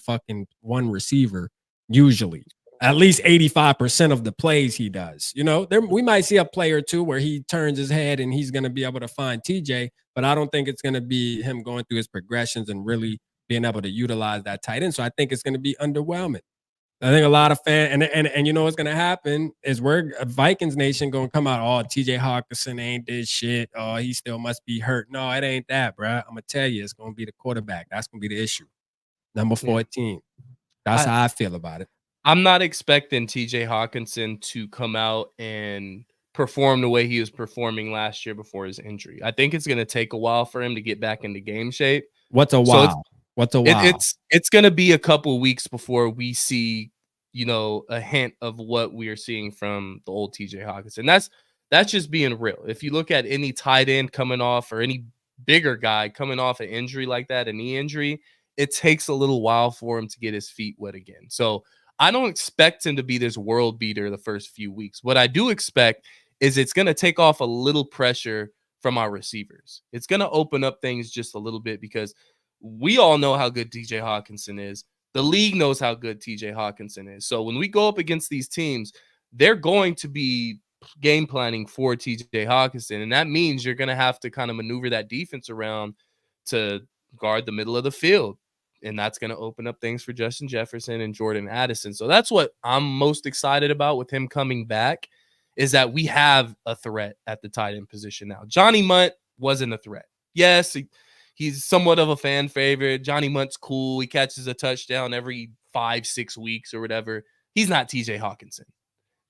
receiver, usually. At least 85% of the plays he does. We might see a play or two where he turns his head and he's going to be able to find TJ, but I don't think it's going to be him going through his progressions and really being able to utilize that tight end. So I think it's going to be underwhelming. I think a lot of fans, and you know what's going to happen is we're Vikings Nation going to come out, oh, TJ Hawkinson ain't this shit. Oh, he still must be hurt. No, it ain't that, bro. I'm going to tell you, it's going to be the quarterback. That's going to be the issue. Number 14. That's how I feel about it. I'm not expecting TJ Hawkinson to come out and perform the way he was performing last year before his injury. I think it's going to take a while for him to get back into game shape. What's a while? It's going to be a couple weeks before we see, a hint of what we are seeing from the old TJ Hawkinson. That's just being real. If you look at any tight end coming off or any bigger guy coming off an injury like that, a knee injury, it takes a little while for him to get his feet wet again. So I don't expect him to be this world beater the first few weeks. What I do expect is it's going to take off a little pressure from our receivers. It's going to open up things just a little bit because we all know how good TJ Hawkinson is. The league knows how good TJ Hawkinson is. So when we go up against these teams, they're going to be game planning for TJ Hawkinson. And that means you're going to have to kind of maneuver that defense around to guard the middle of the field. And that's going to open up things for Justin Jefferson and Jordan Addison. So that's what I'm most excited about with him coming back, is that we have a threat at the tight end position now. Johnny Munt wasn't a threat. Yes, he's somewhat of a fan favorite. Johnny Munt's cool. He catches a touchdown every 5-6 weeks or whatever. He's not TJ Hawkinson.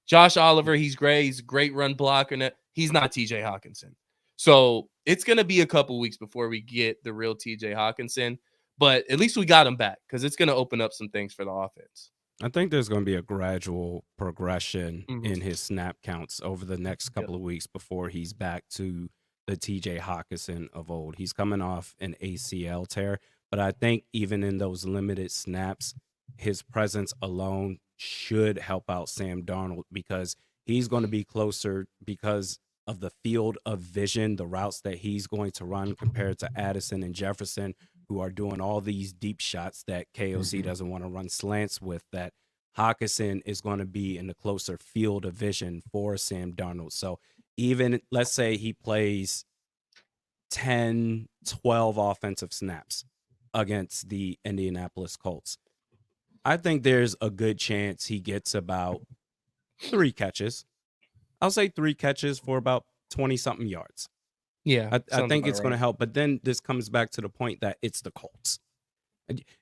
Josh Oliver, he's great. He's a great run blocker. He's not TJ Hawkinson. So it's going to be a couple weeks before we get the real TJ Hawkinson. But at least we got him back because it's going to open up some things for the offense. I think there's going to be a gradual progression in his snap counts over the next couple of weeks before he's back to the TJ Hawkinson of old. He's coming off an ACL tear, but I think even in those limited snaps, his presence alone should help out Sam Darnold because he's going to be closer because of the field of vision, the routes that he's going to run compared to Addison and Jefferson, who are doing all these deep shots that KOC doesn't want to run slants with, that Hawkinson is going to be in the closer field of vision for Sam Darnold. So even, let's say he plays 10, 12 offensive snaps against the Indianapolis Colts, I think there's a good chance he gets about 3 catches. I'll say 3 catches for about 20-something yards. Yeah, I think it's going to help. But then this comes back to the point that it's the Colts.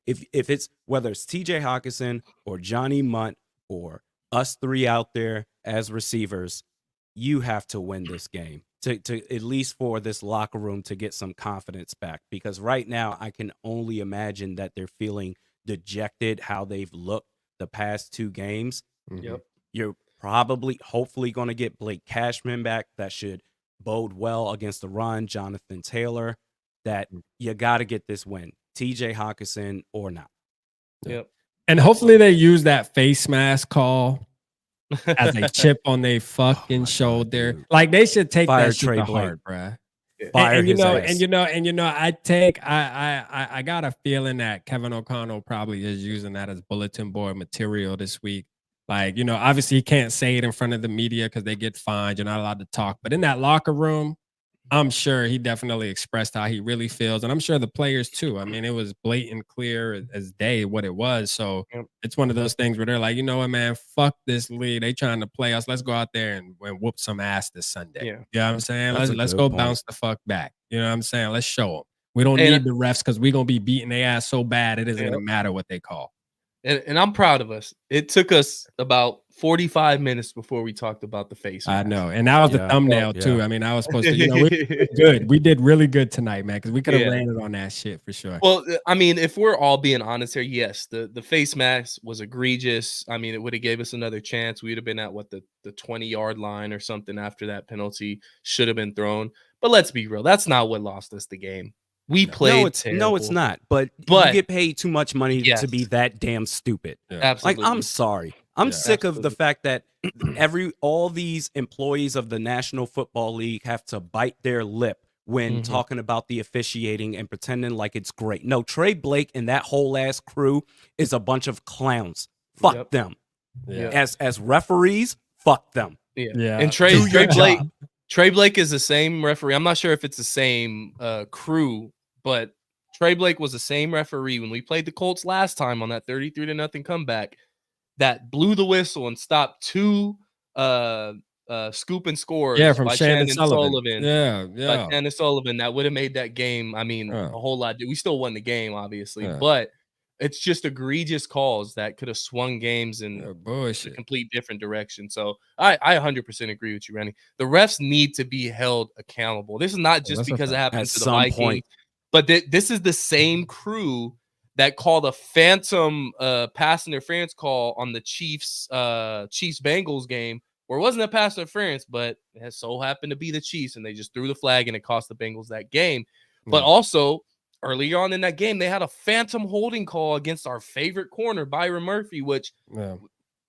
If it's whether it's TJ Hawkinson or Johnny Munt or us 3 out there as receivers, you have to win this game to at least for this locker room to get some confidence back. Because right now I can only imagine that they're feeling dejected how they've looked the past 2 games. Yep. You're hopefully going to get Blake Cashman back. That should bode well against the run. Jonathan Taylor. that you got to get this win, TJ Hawkinson or not. Yep. And hopefully they use that face mask call as a chip on their fucking shoulder. dude. Like they should take Fire that shit Trey to Blake. heart, bruh. Fire And you his know, ass. I got a feeling that Kevin O'Connell probably is using that as bulletin board material this week. Like, you know, obviously you can't say it in front of the media because they get fined. You're not allowed to talk. But in that locker room, I'm sure he definitely expressed how he really feels. And I'm sure the players too. I mean, it was blatant, clear as day what it was. So it's one of those things where they're like, you know what, man, fuck this league. They trying to play us. Let's go out there and whoop some ass this Sunday. Yeah. You know what I'm saying? That's a Let's good go point. bounce the fuck back. You know what I'm saying? Let's show them. We don't And need the refs because we're going to be beating their ass so bad it isn't Yep. going to matter what they call. And I'm proud of us. It took us about 45 minutes before we talked about the face I mask. know. And that was the thumbnail too. yeah. I mean, I was supposed to, you know, we did good. We did really good tonight, man, because we could have landed on that shit for sure. Well, I mean, if we're all being honest here, yes, the face mask was egregious. I mean, it would have gave us another chance. We'd have been at what the 20-yard line or something after that penalty should have been thrown. But let's be real, that's not what lost us the game. We played No, it's not. But you get paid too much money to be that damn stupid. Yeah. Absolutely. Like, I'm sorry. I'm sick of the fact that all these employees of the National Football League have to bite their lip when talking about the officiating and pretending like it's great. No, Trey Blake and that whole ass crew is a bunch of clowns. Fuck them. Yeah. As referees, fuck them. Yeah. And Trey Blake is the same referee. I'm not sure if it's the same crew, but Trey Blake was the same referee when we played the Colts last time on that 33-0 comeback that blew the whistle and stopped two scoop and scores from by Shannon Sullivan. Yeah. By Shannon Sullivan that would have made that game. I mean, a whole lot. We still won the game, obviously, but it's just egregious calls that could have swung games in a complete different direction. So I 100% agree with you, Rennie. The refs need to be held accountable. This is not just because it happened to the Vikings, but this is the same crew that called a phantom pass interference call on the Chiefs Bengals game, where it wasn't a pass interference, but it so happened to be the Chiefs, and they just threw the flag and it cost the Bengals that game. But also, earlier on in that game, they had a phantom holding call against our favorite corner, Byron Murphy, which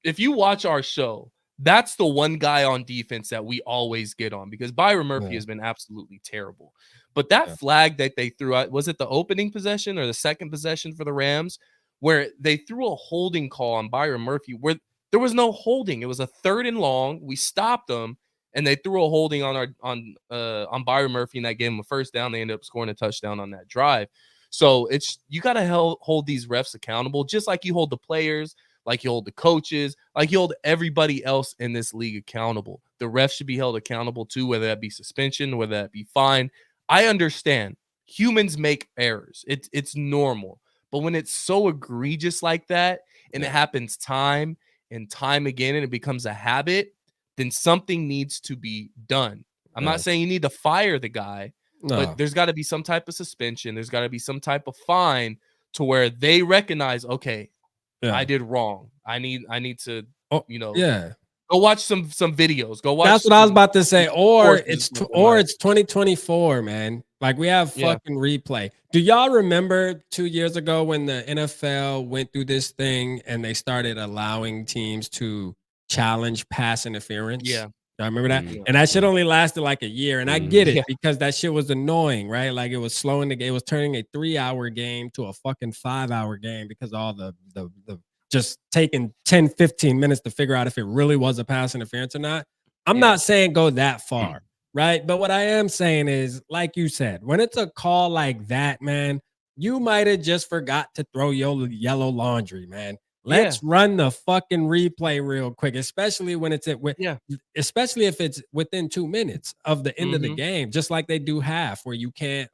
if you watch our show, that's the one guy on defense that we always get on because Byron Murphy has been absolutely terrible. But that flag that they threw out, was it the opening possession or the second possession for the Rams, where they threw a holding call on Byron Murphy where there was no holding. It was a 3rd and long. We stopped them, and they threw a holding on Byron Murphy, and that gave him a first down. They ended up scoring a touchdown on that drive. So you got to hold these refs accountable, just like you hold the players, like you hold the coaches, like you hold everybody else in this league accountable. The refs should be held accountable too, whether that be suspension, whether that be fine. I understand humans make errors. It's normal. But when it's so egregious like that, and it happens time and time again, and it becomes a habit, then something needs to be done. I'm not saying you need to fire the guy, but there's got to be some type of suspension. There's got to be some type of fine to where they recognize, okay, I did wrong. I need to, go watch some videos. Go watch. That's what I was about to say. Or it's 2024, man. Like we have fucking replay. Do y'all remember 2 years ago when the NFL went through this thing and they started allowing teams to challenge pass interference? Yeah. I remember that. And that shit only lasted like a year. And I get it because that shit was annoying, right? Like it was slowing the game. It was turning a 3-hour game to a fucking 5-hour game because all the just taking 10, 15 minutes to figure out if it really was a pass interference or not. I'm not saying go that far, right? But what I am saying is, like you said, when it's a call like that, man, you might have just forgot to throw your yellow laundry, man. Let's run the fucking replay real quick, especially when it's especially if it's within 2 minutes of the end of the game, just like they do half, where you can't,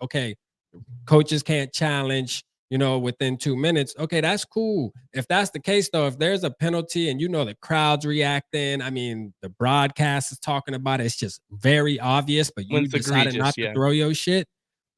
coaches can't challenge, within 2 minutes. Okay, that's cool. If that's the case, though, if there's a penalty and the crowd's reacting, I mean, the broadcast is talking about it, it's just very obvious, but you decided not to throw your shit.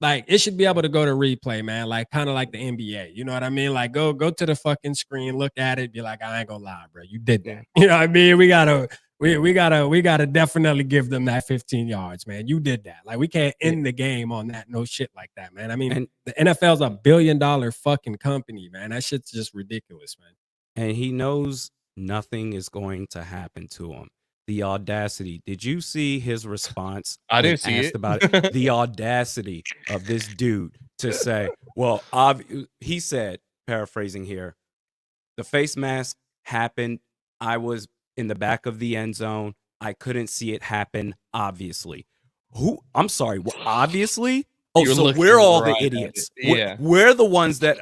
Like, it should be able to go to replay, man. Like, kind of like the NBA. You know what I mean? Like, go to the fucking screen, look at it, be like, I ain't gonna lie, bro. You did that. You know what I mean? We gotta we gotta definitely give them that 15 yards, man. You did that. Like, we can't end the game on that no shit like that, man. I mean, the NFL's a $1 billion fucking company, man. That shit's just ridiculous, man. And he knows nothing is going to happen to him. The audacity. Did you see his response? I didn't see it. About it. The audacity of this dude to say, well, he said, paraphrasing here, the face mask happened. I was in the back of the end zone. I couldn't see it happen, obviously. I'm sorry, obviously? Oh, so we're all the idiots. Yeah. We're the ones that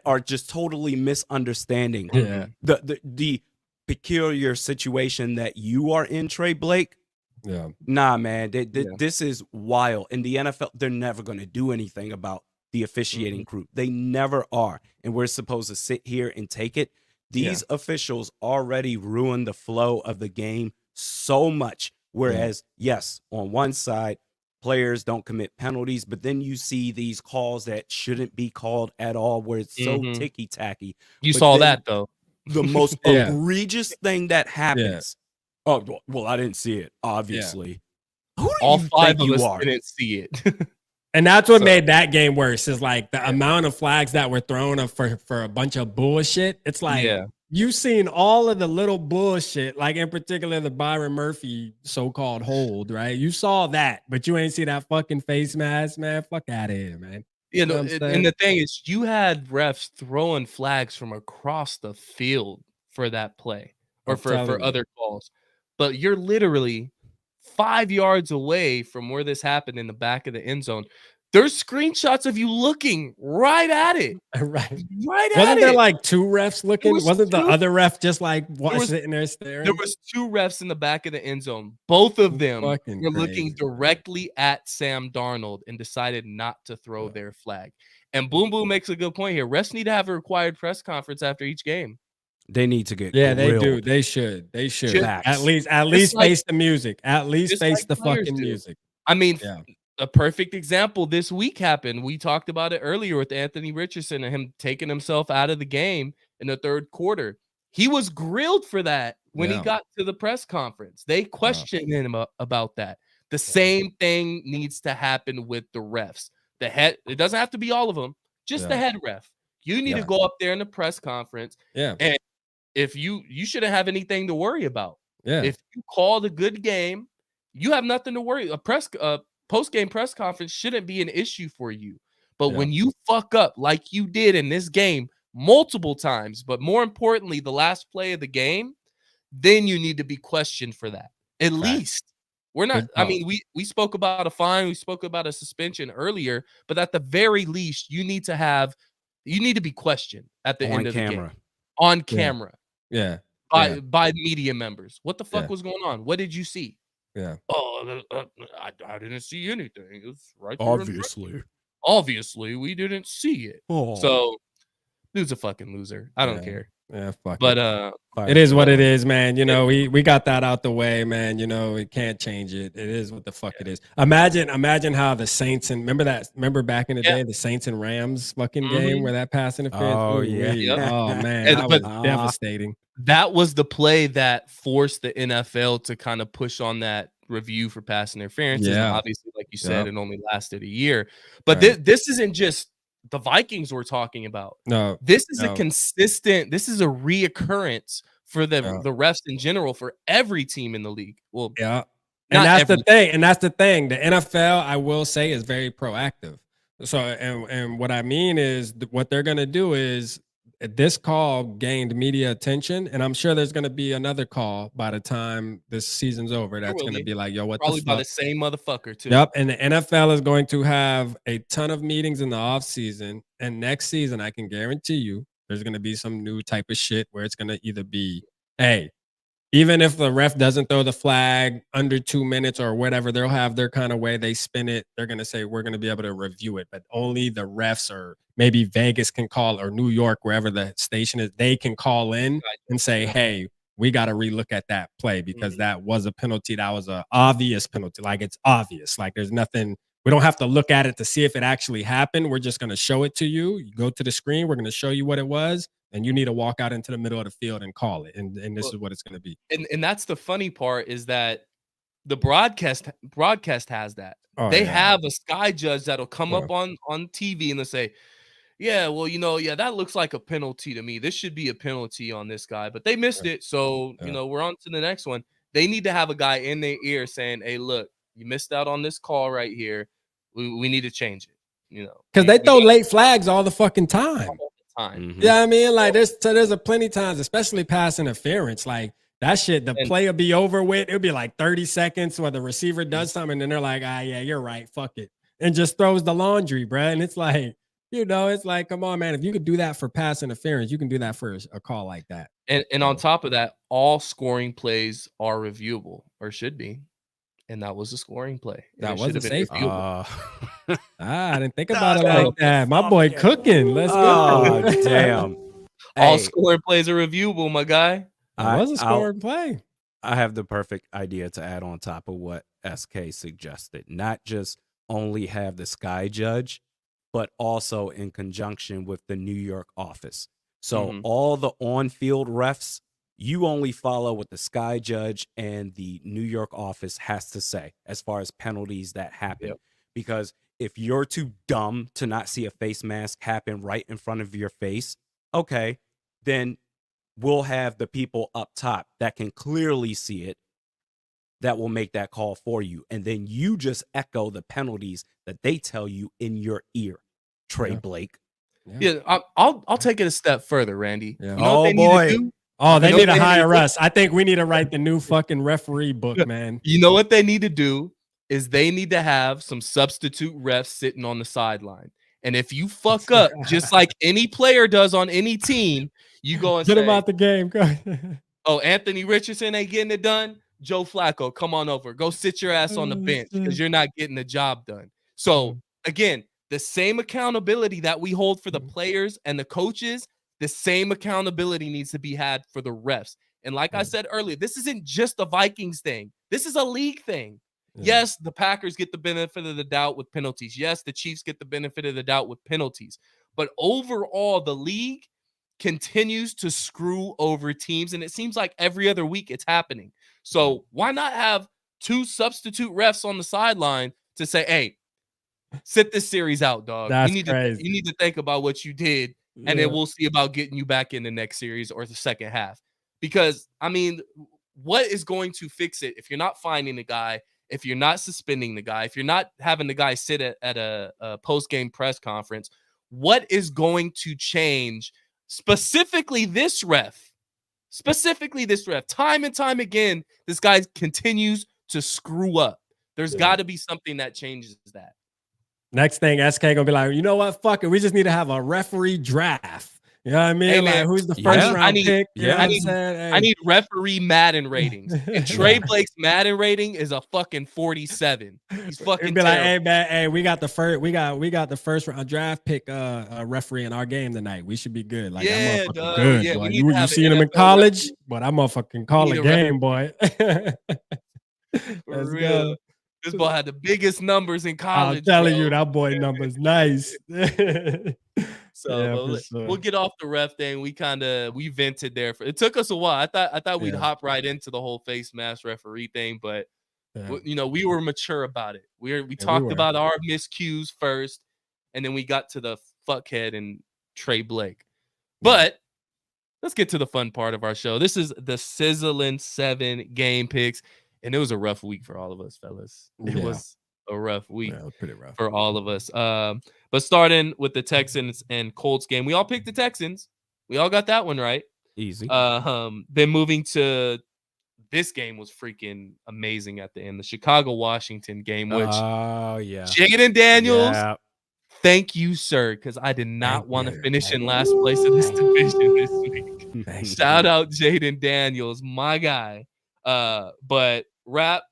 are just totally misunderstanding the peculiar situation that you are in, Trey Blake. Yeah. Nah, man. This is wild. In the NFL, they're never going to do anything about the officiating crew. They never are. And we're supposed to sit here and take it. These officials already ruined the flow of the game so much. Whereas, yes, on one side, players don't commit penalties, but then you see these calls that shouldn't be called at all, where it's so ticky-tacky. You saw that, though. The most egregious thing that happens. Oh, well, I didn't see it, obviously. Who do all you 5 think of us you are? didn't see it. And that's what made that game worse, is like the amount of flags that were thrown for a bunch of bullshit. It's like, you've seen all of the little bullshit, like in particular the Byron Murphy so-called hold, right? You saw that, but you ain't see that fucking face mask, man. Fuck out of here, man. You know, and the thing is, you had refs throwing flags from across the field for that play or for other calls, but you're literally 5 yards away from where this happened in the back of the end zone. There's screenshots of you looking right at it. Right. Wasn't there like 2 refs looking? Wasn't the other ref just like sitting there staring? There was 2 refs in the back of the end zone. Both of them were looking directly at Sam Darnold and decided not to throw their flag. And Boom Boom makes a good point here. Refs need to have a required press conference after each game. They need to get they grilled. do. They should. At least face the music. At least face the fucking music. I mean, a perfect example this week happened. We talked about it earlier with Anthony Richardson and him taking himself out of the game in the third quarter. He was grilled for that when he got to the press conference. They questioned him about that. The same thing needs to happen with the refs. The head, it doesn't have to be all of them, just the head ref. You need to go up there in the press conference. And if you shouldn't have anything to worry about. If you called a good game, you have nothing to worry. Post-game press conference shouldn't be an issue for you. But when you fuck up like you did in this game multiple times, but more importantly, the last play of the game, then you need to be questioned for that. At least. We're not, I mean, we spoke about a fine, we spoke about a suspension earlier, but at the very least, you need to be questioned at the end of the game. On camera. By media members. What the fuck was going on? What did you see? Oh, I didn't see anything. It was right there. Obviously, we didn't see it. So, dude's a fucking loser. I don't care. Yeah, fuck. But it is what it is, man. You know, we got that out the way, man. You know, we can't change it. It is what the fuck it is. Imagine how the Saints remember back in the day, the Saints and Rams fucking game where that pass interference. Oh yeah. Oh man, that was devastating. That was the play that forced the NFL to kind of push on that review for pass interference. Yeah. Obviously, like you said, it only lasted a year. But this isn't just the Vikings we're talking about. No, this is a reoccurrence for the refs in general for every team in the league. Well, and that's the thing. And that's the thing. The NFL, I will say, is very proactive. So, and what I mean is what they're going to do is this call gained media attention, and I'm sure there's going to be another call by the time this season's over. That's going to be like, yo, what probably the fuck? By the same motherfucker too. Yep. And the NFL is going to have a ton of meetings in the off season, and next season, I can guarantee you, there's going to be some new type of shit where it's going to either be, hey, even if the ref doesn't throw the flag under 2 minutes or whatever, they'll have their kind of way they spin it. They're going to say, we're going to be able to review it, but only the refs, or maybe Vegas can call, or New York, wherever the station is, they can call in and say, hey, we got to relook at that play because that was a penalty. That was an obvious penalty. Like, it's obvious. Like, there's nothing We don't have to look at it to see if it actually happened. We're just going to show it to you. You go to the screen. We're going to show you what it was. And you need to walk out into the middle of the field and call it. And this is what it's going to be. And that's the funny part is that the broadcast has that. They have a sky judge that'll come up on TV and they'll say, yeah, well, that looks like a penalty to me. This should be a penalty on this guy, but they missed it. So, we're on to the next one. They need to have a guy in their ear saying, hey, look, you missed out on this call right here. We need to change it, because they throw late flags all the fucking time. Mm-hmm. Yeah, I mean, like there's a plenty of times, especially pass interference, like that shit, the play will be over with. It'll be like 30 seconds where the receiver does something and then they're like, yeah, you're right, fuck it, and just throws the laundry, bro. And it's like, it's like, come on, man, if you could do that for pass interference, you can do that for a call like that. And on top of that, all scoring plays are reviewable, or should be. And that was a scoring play. That was a safety. I didn't think about it like that. My boy cooking. Let's go. Damn. All scoring plays are reviewable, my guy. That was a scoring play. I have the perfect idea to add on top of what SK suggested. Not just only have the sky judge, but also in conjunction with the New York office. So all the on-field refs, you only follow what the sky judge and the New York office has to say as far as penalties that happen. Yep. Because if you're too dumb to not see a face mask happen right in front of your face, okay, then we'll have the people up top that can clearly see it that will make that call for you. And then you just echo the penalties that they tell you in your ear, Trey Blake. Yeah, I'll take it a step further, Randy. Yeah. You know what they need to do? Oh, they need to hire us. I think we need to write the new fucking referee book, man. You know what they need to do is they need to have some substitute refs sitting on the sideline. And if you fuck up, just like any player does on any team, you go and get say, him out the game. Oh, Anthony Richardson ain't getting it done. Joe Flacco, come on over. Go sit your ass on the bench because you're not getting the job done. So, again, the same accountability that we hold for the players and the coaches, the same accountability needs to be had for the refs. And like I said earlier, this isn't just a Vikings thing. This is a league thing. Yes, the Packers get the benefit of the doubt with penalties. Yes, the Chiefs get the benefit of the doubt with penalties. But overall, the league continues to screw over teams, and it seems like every other week it's happening. So why not have two substitute refs on the sideline to say, hey, sit this series out, dog. That's you need to think about what you did, and then we'll see about getting you back in the next series or the second half. Because, I mean, what is going to fix it if you're not finding the guy, if you're not suspending the guy, if you're not having the guy sit at a post-game press conference? What is going to change specifically this ref? Time and time again, this guy continues to screw up. There's got to be something that changes that. Next thing, SK gonna be like, you know what? Fuck it. We just need to have a referee draft. You know what I mean? Hey, like, who's the first round pick? I need referee Madden ratings. And Trey Blake's Madden rating is a fucking 47. He's fucking be like, hey man, hey, we got the first round draft pick referee in our game tonight. We should be good. Like, yeah, I'm good. Yeah, boy. You seen him in college, but I'm motherfucking call a game, boy. For real. This boy had the biggest numbers in college. I'm telling you, that boy numbers nice. So we'll get off the ref thing. We vented there. It took us a while. I thought we'd hop right into the whole face mask referee thing, but we were mature about it. We talked about our miscues first, and then we got to the fuckhead and Trey Blake. But let's get to the fun part of our show. This is the Sizzlin 7 game picks. And it was a rough week for all of us, fellas. It was a rough week pretty rough for all of us. But starting with the Texans and Colts game, we all picked the Texans. We all got that one right. Easy. Then moving to this game was freaking amazing at the end. The Chicago-Washington game, which Jaden Daniels, thank you, sir, because I did not want to finish in last place in this division this week. Shout out Jaden Daniels, my guy. But Rap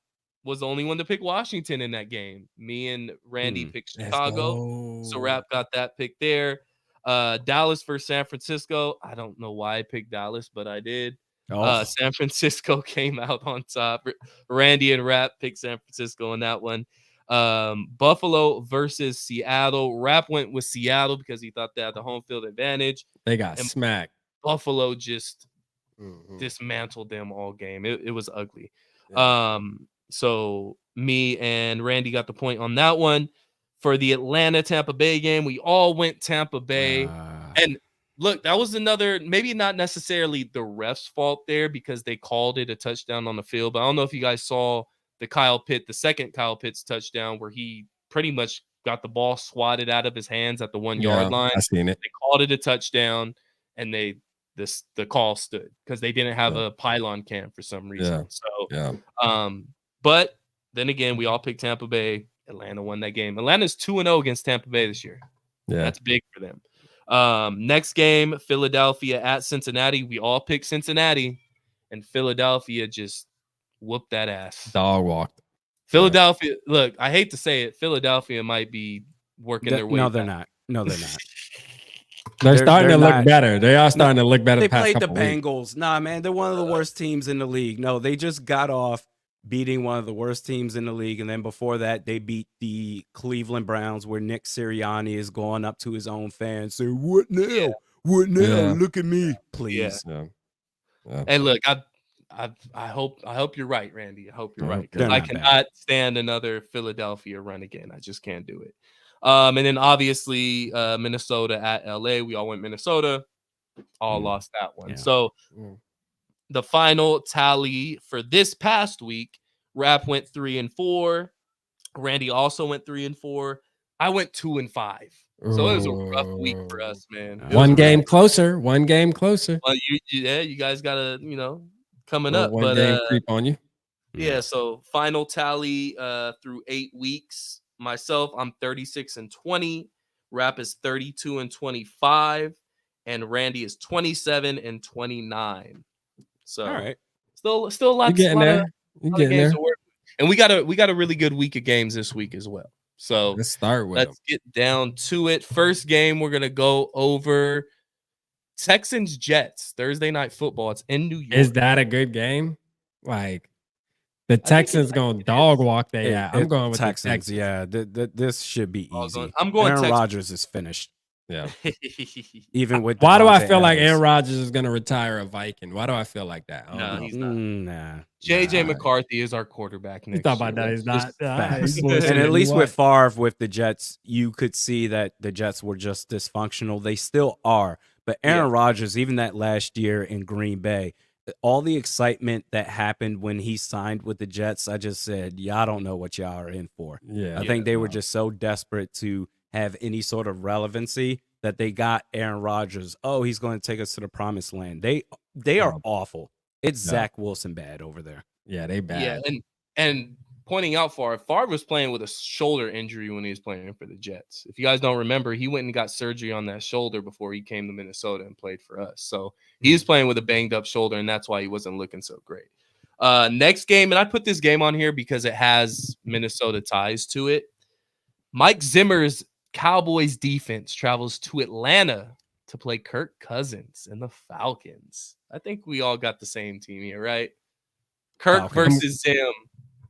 was the only one to pick Washington in that game. Me and Randy picked Chicago. So Rap got that pick there. Dallas versus San Francisco. I don't know why I picked Dallas, but I did. San Francisco came out on top. Randy and Rap picked San Francisco in that one. Buffalo versus Seattle. Rap went with Seattle because he thought they had the home field advantage. They got And smacked. Buffalo just dismantled them all game. It was ugly. Yeah. So me and Randy got the point on that one. For the Atlanta Tampa Bay game, we all went Tampa Bay. And look, that was another, maybe not necessarily the ref's fault there because they called it a touchdown on the field. But I don't know if you guys saw the second Kyle Pitts touchdown where he pretty much got the ball swatted out of his hands at the 1 yard line. I seen it. They called it a touchdown, and the call stood because they didn't have a pylon cam for some reason. But then again, we all picked Tampa Bay. Atlanta won that game. Atlanta's 2-0 against Tampa Bay this year. Yeah, that's big for them. Next game, Philadelphia at Cincinnati. We all picked Cincinnati, and Philadelphia just whooped that ass. Dog walked. Philadelphia, look, I hate to say it, Philadelphia might be working their way. No, they're not. No, they're not. They're starting to look better. They are starting to look better. They played the Bengals. Nah, man, they're one of the worst teams in the league. No, they just got off beating one of the worst teams in the league. And then before that, they beat the Cleveland Browns, where Nick Sirianni is going up to his own fans saying, "What now? Yeah. What now? Yeah. Look at me, please." Yeah. And look, I hope you're right, Randy. I hope you're right, because They're I not cannot bad. stand another Philadelphia run again. I just can't do it. And then obviously Minnesota at LA. We all went Minnesota. All lost that one. Yeah. So the final tally for this past week, Rap went 3-4. Randy also went 3-4. I went 2-5. So it was a rough week for us, man. One game closer. One game closer. Well, you guys gotta, coming up. One But game creep on you. yeah, so final tally through 8 weeks. Myself, I'm 36-20. Rap is 32-25, and Randy is 27-29. So All right. still lots, You're getting there. You're lot of getting games there. to work with. And we got a really good week of games this week as well. So Let's start with them. let's get down to it. First game, we're gonna go over Texans Jets Thursday night football. It's in New York. Is that a good game? Like the Texans gonna dog walk they out. I'm going with Texans. the Texans. Yeah, this should be easy. I'm going Aaron Texans. Rodgers is finished. Yeah. Even with Why do I Devontae feel like Adams. Aaron Rodgers is gonna retire a Viking? Why do I feel like that? I don't No, know. he's not. Nah. JJ nah. McCarthy is our quarterback next You thought about year. that? He's Let's not. Facts. He's And bullshitting. at least You with what? Favre with the Jets, you could see that the Jets were just dysfunctional. They still are. But Aaron Rodgers, even that last year in Green Bay, all the excitement that happened when he signed with the Jets, I just said, y'all don't know what y'all are in for. Yeah. I think they were just so desperate to have any sort of relevancy that they got Aaron Rodgers. Oh, he's going to take us to the promised land. They are awful. It's Zach Wilson bad over there. Yeah, they bad. Yeah, and pointing out Favre was playing with a shoulder injury when he was playing for the Jets. If you guys don't remember, he went and got surgery on that shoulder before he came to Minnesota and played for us. So he was playing with a banged up shoulder, and that's why he wasn't looking so great. Next game, and I put this game on here because it has Minnesota ties to it. Mike Zimmer's Cowboys defense travels to Atlanta to play Kirk Cousins and the Falcons. I think we all got the same team here, right? Kirk versus Zim.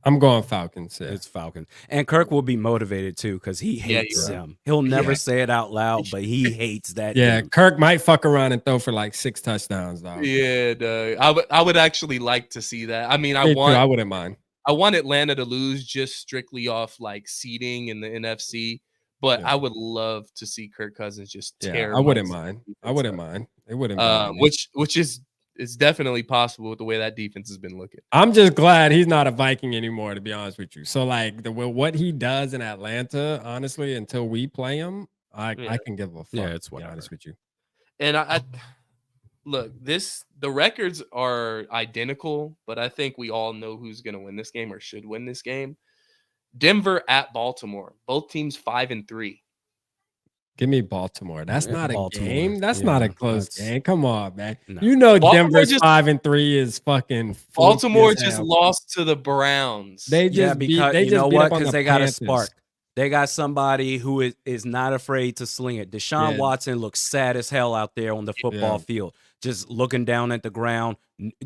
I'm going Falcons. Yeah. It's Falcons. And Kirk will be motivated too because he hates him. He'll never say it out loud, but he hates that. Yeah, dude. Kirk might fuck around and throw for like 6 touchdowns, though. Yeah, dude. I would actually like to see that. I mean, Me too, I wouldn't mind. I want Atlanta to lose just strictly off like seeding in the NFC, but I would love to see Kirk Cousins just tear. I wouldn't mind. I wouldn't mind. It wouldn't mind. Which is it's definitely possible with the way that defense has been looking. I'm just glad he's not a Viking anymore, to be honest with you. So like what he does in Atlanta, honestly, until we play him, I can give a fuck. Yeah, it's to be whatever. honest with you. And I look, the records are identical, but I think we all know who's going to win this game or should win this game. Denver at Baltimore. Both teams 5-3. Give me Baltimore. That's not a game. That's not a close game. Come on, man. No. You know Baltimore Denver's 5-3 is fucking. Baltimore fluky as just hell. lost to the Browns. They just because they you just know beat what? up on Because the they got a Panthers. spark. They got somebody who is not afraid to sling it. Deshaun Watson looks sad as hell out there on the football field, just looking down at the ground.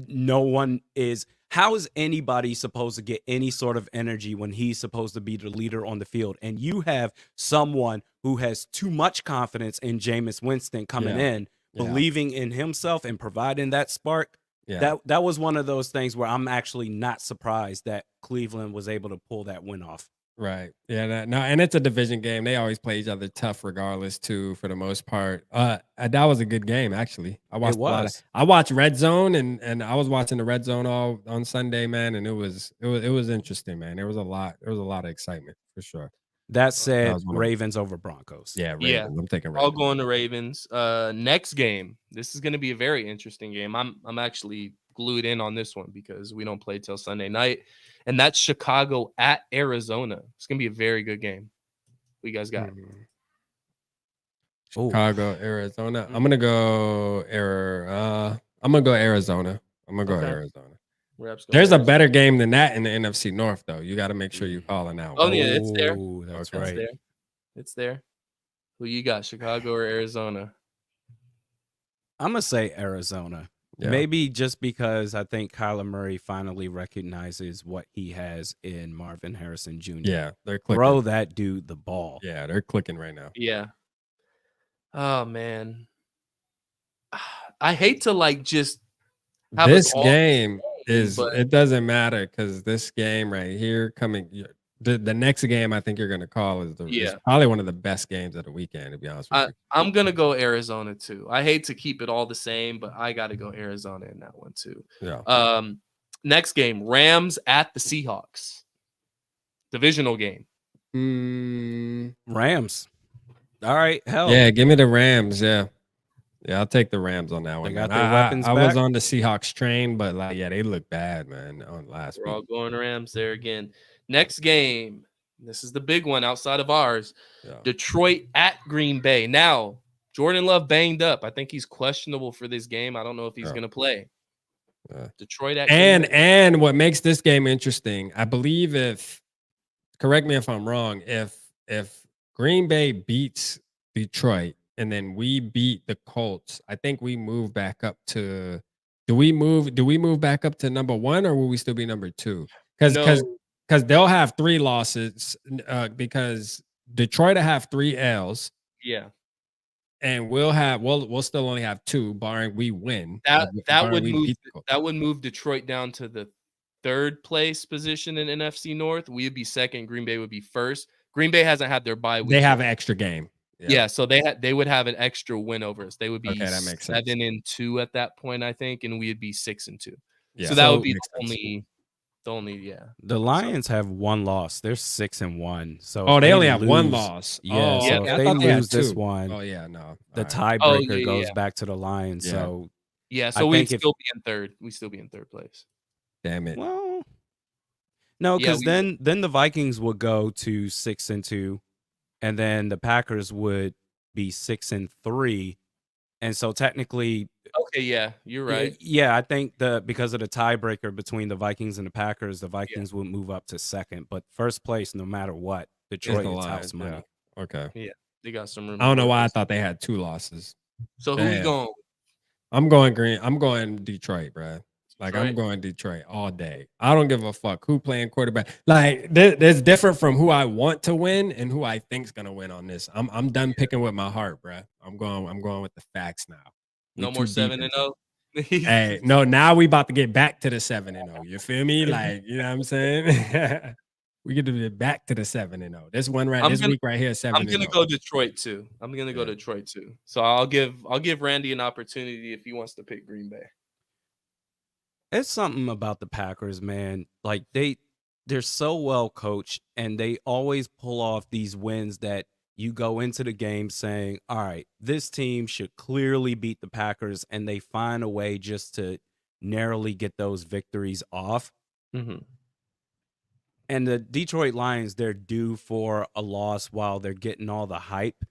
No one is. How is anybody supposed to get any sort of energy when he's supposed to be the leader on the field? And you have someone who has too much confidence in Jameis Winston coming in, believing in himself and providing that spark. Yeah. That was one of those things where I'm actually not surprised that Cleveland was able to pull that win off. Right. Yeah. No, and it's a division game. They always play each other tough, regardless. Too, for the most part. That was a good game, actually. I watched Red Zone, and I was watching the Red Zone all on Sunday, man. And it was interesting, man. There was a lot of excitement for sure. That said, Ravens over Broncos. Yeah, Ravens. Yeah. I'm taking Ravens. I'll go on the Ravens. Next game. This is going to be a very interesting game. I'm actually glued in on this one because we don't play till Sunday night. And that's Chicago at Arizona. It's going to be a very good game. What you guys got? Chicago, Arizona. I'm going to go Arizona. I'm going to go Arizona. There's a better game than that in the NFC North, though. You got to make sure you're calling out. Oh, yeah, it's there. That's right. It's there. Who you got, Chicago or Arizona? I'm going to say Arizona. Yeah. Maybe just because I think Kyler Murray finally recognizes what he has in Marvin Harrison Jr. Yeah, they're clicking. Throw that dude the ball. Yeah, they're clicking right now. Yeah. Oh, man. I hate to just have this game it doesn't matter because this game right here the next game I think you're going to call is probably one of the best games of the weekend, to be honest with you. I'm going to go Arizona too. I hate to keep it all the same, but I got to go Arizona in that one too. Yeah. Next game, Rams at the Seahawks. Divisional game. Rams. All right. Hell. Yeah, give me the Rams. Yeah. Yeah, I'll take the Rams on that one. They got their weapons back. I was on the Seahawks train, but they look bad, man, on last week. We're all going Rams there again. Next game, this is the big one outside of ours. Yeah. Detroit at Green Bay. Now, Jordan Love banged up. I think he's questionable for this game. I don't know if he's going to play. Detroit at Green Bay. And what makes this game interesting, I believe correct me if I'm wrong, if Green Bay beats Detroit and then we beat the Colts, I think we move back up to do we move back up to number 1 or will we still be number 2? Because they'll have 3 losses because Detroit will have 3 L's. Yeah. And we'll still only have 2, barring we win. That would move Detroit down to the 3rd place position in NFC North. We would be 2nd. Green Bay would be 1st. Green Bay hasn't had their bye week. They have an extra game. Yeah, so they would have an extra win over us. They would be 7-2 at that point, I think, and we would be 6-2. Yeah. So that would be the only. The Lions have 1 loss. They're 6-1. So they only have 1 loss. Yeah. So if they lose this one, no. The tiebreaker goes back to the Lions. Yeah. So we'd still be in 3rd. We'd still be in 3rd place. Damn it. Well, no, because then the Vikings would go to 6-2, and then the Packers would be 6-3, and so technically. Okay, yeah, you're right. Yeah, I think because of the tiebreaker between the Vikings and the Packers, the Vikings would move up to 2nd, but 1st place, no matter what, Detroit is house money. Yeah. Okay. Yeah, they got some room. I don't know why I thought they had 2 losses. So who you going? I'm going Green. I'm going Detroit, bro. I'm going Detroit all day. I don't give a fuck who playing quarterback. There's different from who I want to win and who I think's gonna win on this. I'm done picking with my heart, bro. I'm going with the facts now. No more 7-0. Hey, no, now we about to get back to the 7-0. You feel me? You know what I'm saying? We get to get back to the 7-0. This week right here, 7-0. I'm gonna go Detroit too. So I'll give Randy an opportunity if he wants to pick Green Bay. It's something about the Packers, man. They're so well coached, and they always pull off these wins that you go into the game saying, all right, this team should clearly beat the Packers, and they find a way just to narrowly get those victories off. Mm-hmm. And the Detroit Lions, they're due for a loss while they're getting all the hype.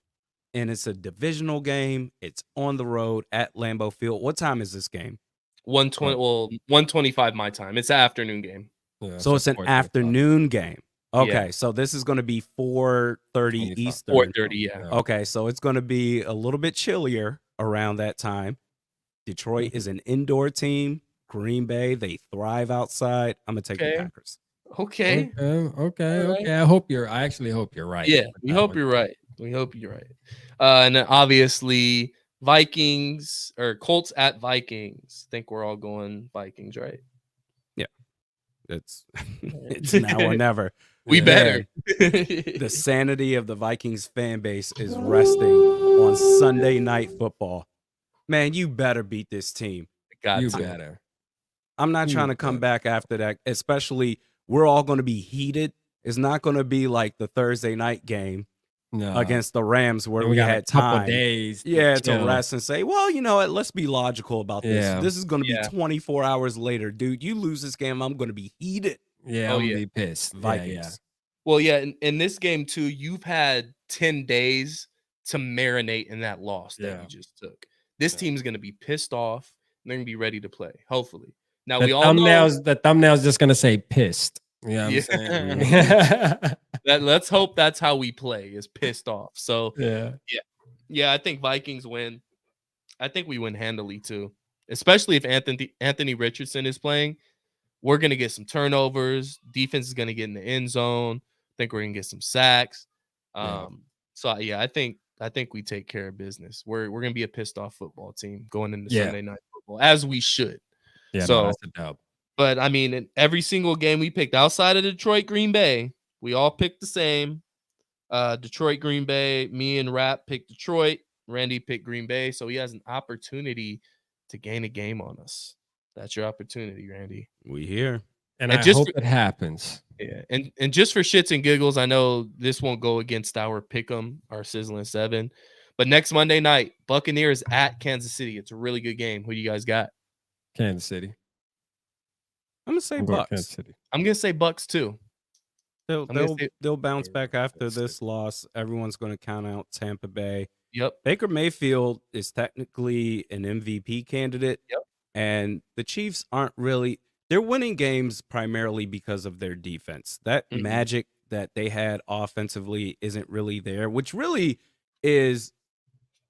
And it's a divisional game. It's on the road at Lambeau Field. What time is this game? 1:20. Well, 1:25 my time. It's an afternoon game. Yeah, so it's an afternoon game. Okay, so this is going to be 4:30 25. Eastern. 4:30. Yeah. Okay, so it's going to be a little bit chillier around that time. Detroit is an indoor team. Green Bay, they thrive outside. I'm gonna take the Okay. Packers. Okay. Okay. I actually hope you're right. Yeah, with we that hope one. you're right. We hope you're right. And then obviously Vikings or Colts at Vikings. Think we're all going Vikings, right? It's it's now or never. We Yeah. better. The sanity of the Vikings fan base is resting on Sunday Night Football. Man, you better beat this team. Got You to. better. I'm not trying to come back after that, especially we're all going to be heated. It's not going to be like the Thursday night game No. against the Rams where And we got had a couple time. days. Yeah, to chill. rest and say, well, you know what? Let's be logical about this. Yeah. This is going to be Yeah. 24 hours later, dude. You lose this game, I'm going to be heated. Yeah, Oh, I'm yeah. gonna be pissed. Vikings. Yeah. Well, yeah, in this game too, you've had 10 days to marinate in that loss that Yeah. you just took. This Yeah. team's gonna be pissed off and they're gonna be ready to play, hopefully. Now The we all know thumbnail's just gonna say pissed. You know what I'm saying? let's hope that's how we play, is pissed off. So Yeah. I think Vikings win. I think we win handily too, especially if Anthony Richardson is playing. We're gonna get some turnovers. Defense is gonna get in the end zone. I think we're gonna get some sacks. Yeah. So yeah, I think we take care of business. We're gonna be a pissed off football team going into Yeah. Sunday Night Football, as we should. Yeah, So- no, that's a dub. But I mean, in every single game we picked outside of Detroit, Green Bay, we all picked the same. Detroit, Green Bay. Me and Rap picked Detroit. Randy picked Green Bay. So he has an opportunity to gain a game on us. That's your opportunity, Randy. We here. And And I just hope for- it happens. Yeah, and just for shits and giggles, I know this won't go against our pick'em, our Sizzlin 7, but next Monday night, Buccaneers at Kansas City. It's a really good game. Who do you guys got? Kansas City. I'm gonna say I'm going Kansas Bucks. City. I'm gonna say Bucks too. They'll I'm gonna say- they'll bounce back after Kansas this loss. Everyone's gonna count out Tampa Bay. Yep. Baker Mayfield is technically an MVP candidate. Yep. And the Chiefs aren't really, they're winning games primarily because of their defense. That Mhm. magic that they had offensively isn't really there, which really is,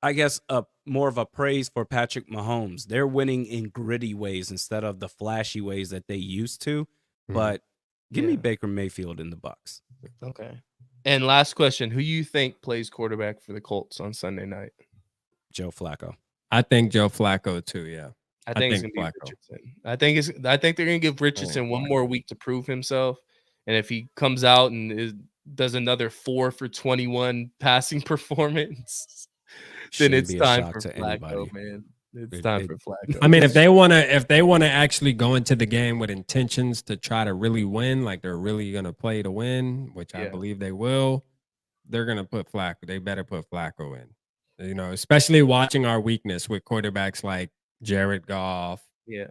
I guess, a more of a praise for Patrick Mahomes. They're winning in gritty ways instead of the flashy ways that they used to. Mhm. But give me Yeah. Baker Mayfield in the Bucks. Okay. And last question: who you think plays quarterback for the Colts on Sunday night? Joe Flacco. I think Joe Flacco too. Yeah. I think it's think gonna be Flacco. Richardson. I think they're gonna give Richardson one more week to prove himself. And if he comes out and does another 4 for 21 passing performance, then Shouldn't it's be a time shock for to Flacco, anybody. man. It's It- time it- for Flacco. I mean, if they wanna actually go into the game with intentions to try to really win, like they're really gonna play to win, which I Yeah. believe they will, they're gonna put Flacco. They better put Flacco in. You know, especially watching our weakness with quarterbacks like Jared Goff, Yeah.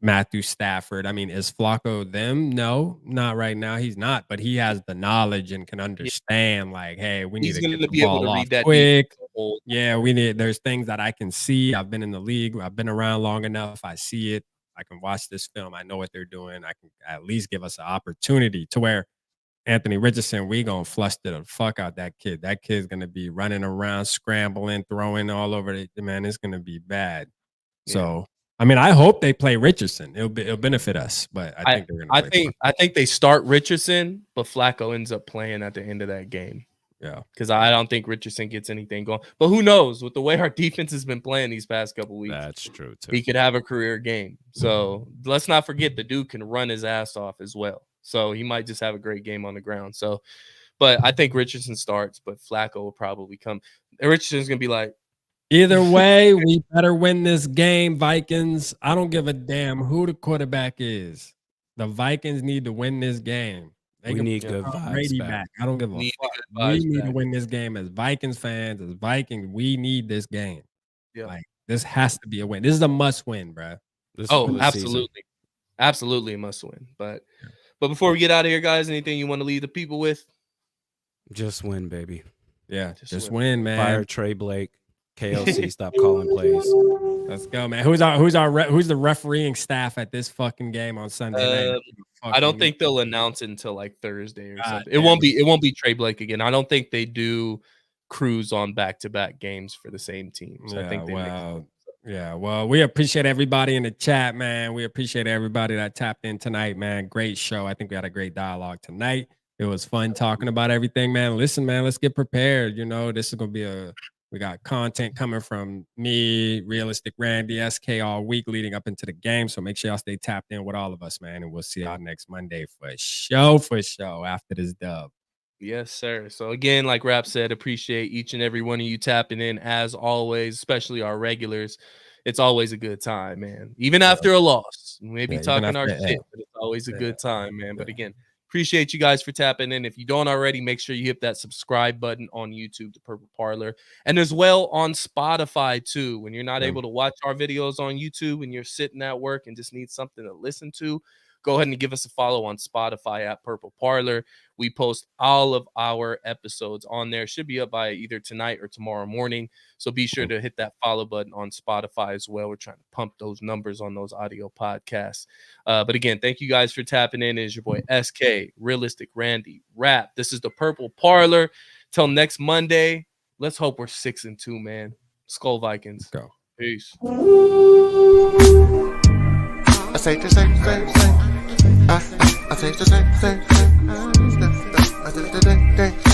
Matthew Stafford. I mean, is Flacco them? No, not right now. He's not, but he has the knowledge and can understand, like, hey, we need He's to gonna get the be able ball to off read that quick. defense the whole- Yeah, there's things that I can see. I've been in the league. I've been around long enough. I see it. I can watch this film. I know what they're doing. I can at least give us an opportunity to where Anthony Richardson, we gonna flush the fuck out that kid. That kid's gonna be running around, scrambling, throwing all over the man. It's gonna be bad. Yeah. So, I mean, I hope they play Richardson. It'll benefit us, but I think they're gonna. I think they start Richardson, but Flacco ends up playing at the end of that game. Yeah. Because I don't think Richardson gets anything going. But who knows? With the way our defense has been playing these past couple weeks, That's true, too. he could have a career game. So let's not forget the dude can run his ass off as well. So he might just have a great game on the ground. So, but I think Richardson starts, but Flacco will probably come. Richardson's gonna be like, Either way, we better win this game, Vikings. I don't give a damn who the quarterback is. The Vikings need to win this game. They We can need put good Tom vibes Brady back. I don't give a need fuck. good We vibes need to back. win this game as Vikings fans, as Vikings. We need this game. Yeah. Like this has to be a win. This is a must win, bro. This is for oh, the season. absolutely, absolutely a must win. But before we get out of here, guys, anything you want to leave the people with? Just win, baby. Yeah, Just just win. win, man. Fire Trey Blake. KLC, stop calling plays. Let's go, man. Who's the refereeing staff at this fucking game on Sunday night? I don't think they'll announce it until like Thursday or something. It won't be Trey Blake again. I don't think they do crews on back-to-back games for the same teams. I think they well, we appreciate everybody in the chat, man. We appreciate everybody that tapped in tonight, man. Great show. I think we had a great dialogue tonight. It was fun talking about everything, man. Listen, man, let's get prepared. You know, this is gonna be we got content coming from me, Realistic Randy, SK all week leading up into the game. So make sure y'all stay tapped in with all of us, man. And we'll see y'all next Monday for show after this dub. Yes, sir. So again, like Rap said, appreciate each and every one of you tapping in as always, especially our regulars. It's always a good time, man. Even after a loss, we may be talking our shit, but it's always a good time, man. But again, appreciate you guys for tapping in. If you don't already, make sure you hit that subscribe button on YouTube, the Purple Parlor, and as well on Spotify too. When you're not able to watch our videos on YouTube and you're sitting at work and just need something to listen to, go ahead and give us a follow on Spotify at Purple Parlor. We post all of our episodes on there. Should be up by either tonight or tomorrow morning. So be sure to hit that follow button on Spotify as well. We're trying to pump those numbers on those audio podcasts. But again, thank you guys for tapping in. It is your boy SK, Realistic Randy, Rap. This is the Purple Parlor. Till next Monday, let's hope we're 6-2, man. Skull Vikings. Go. Peace. I say the same. I say the same. I say the same.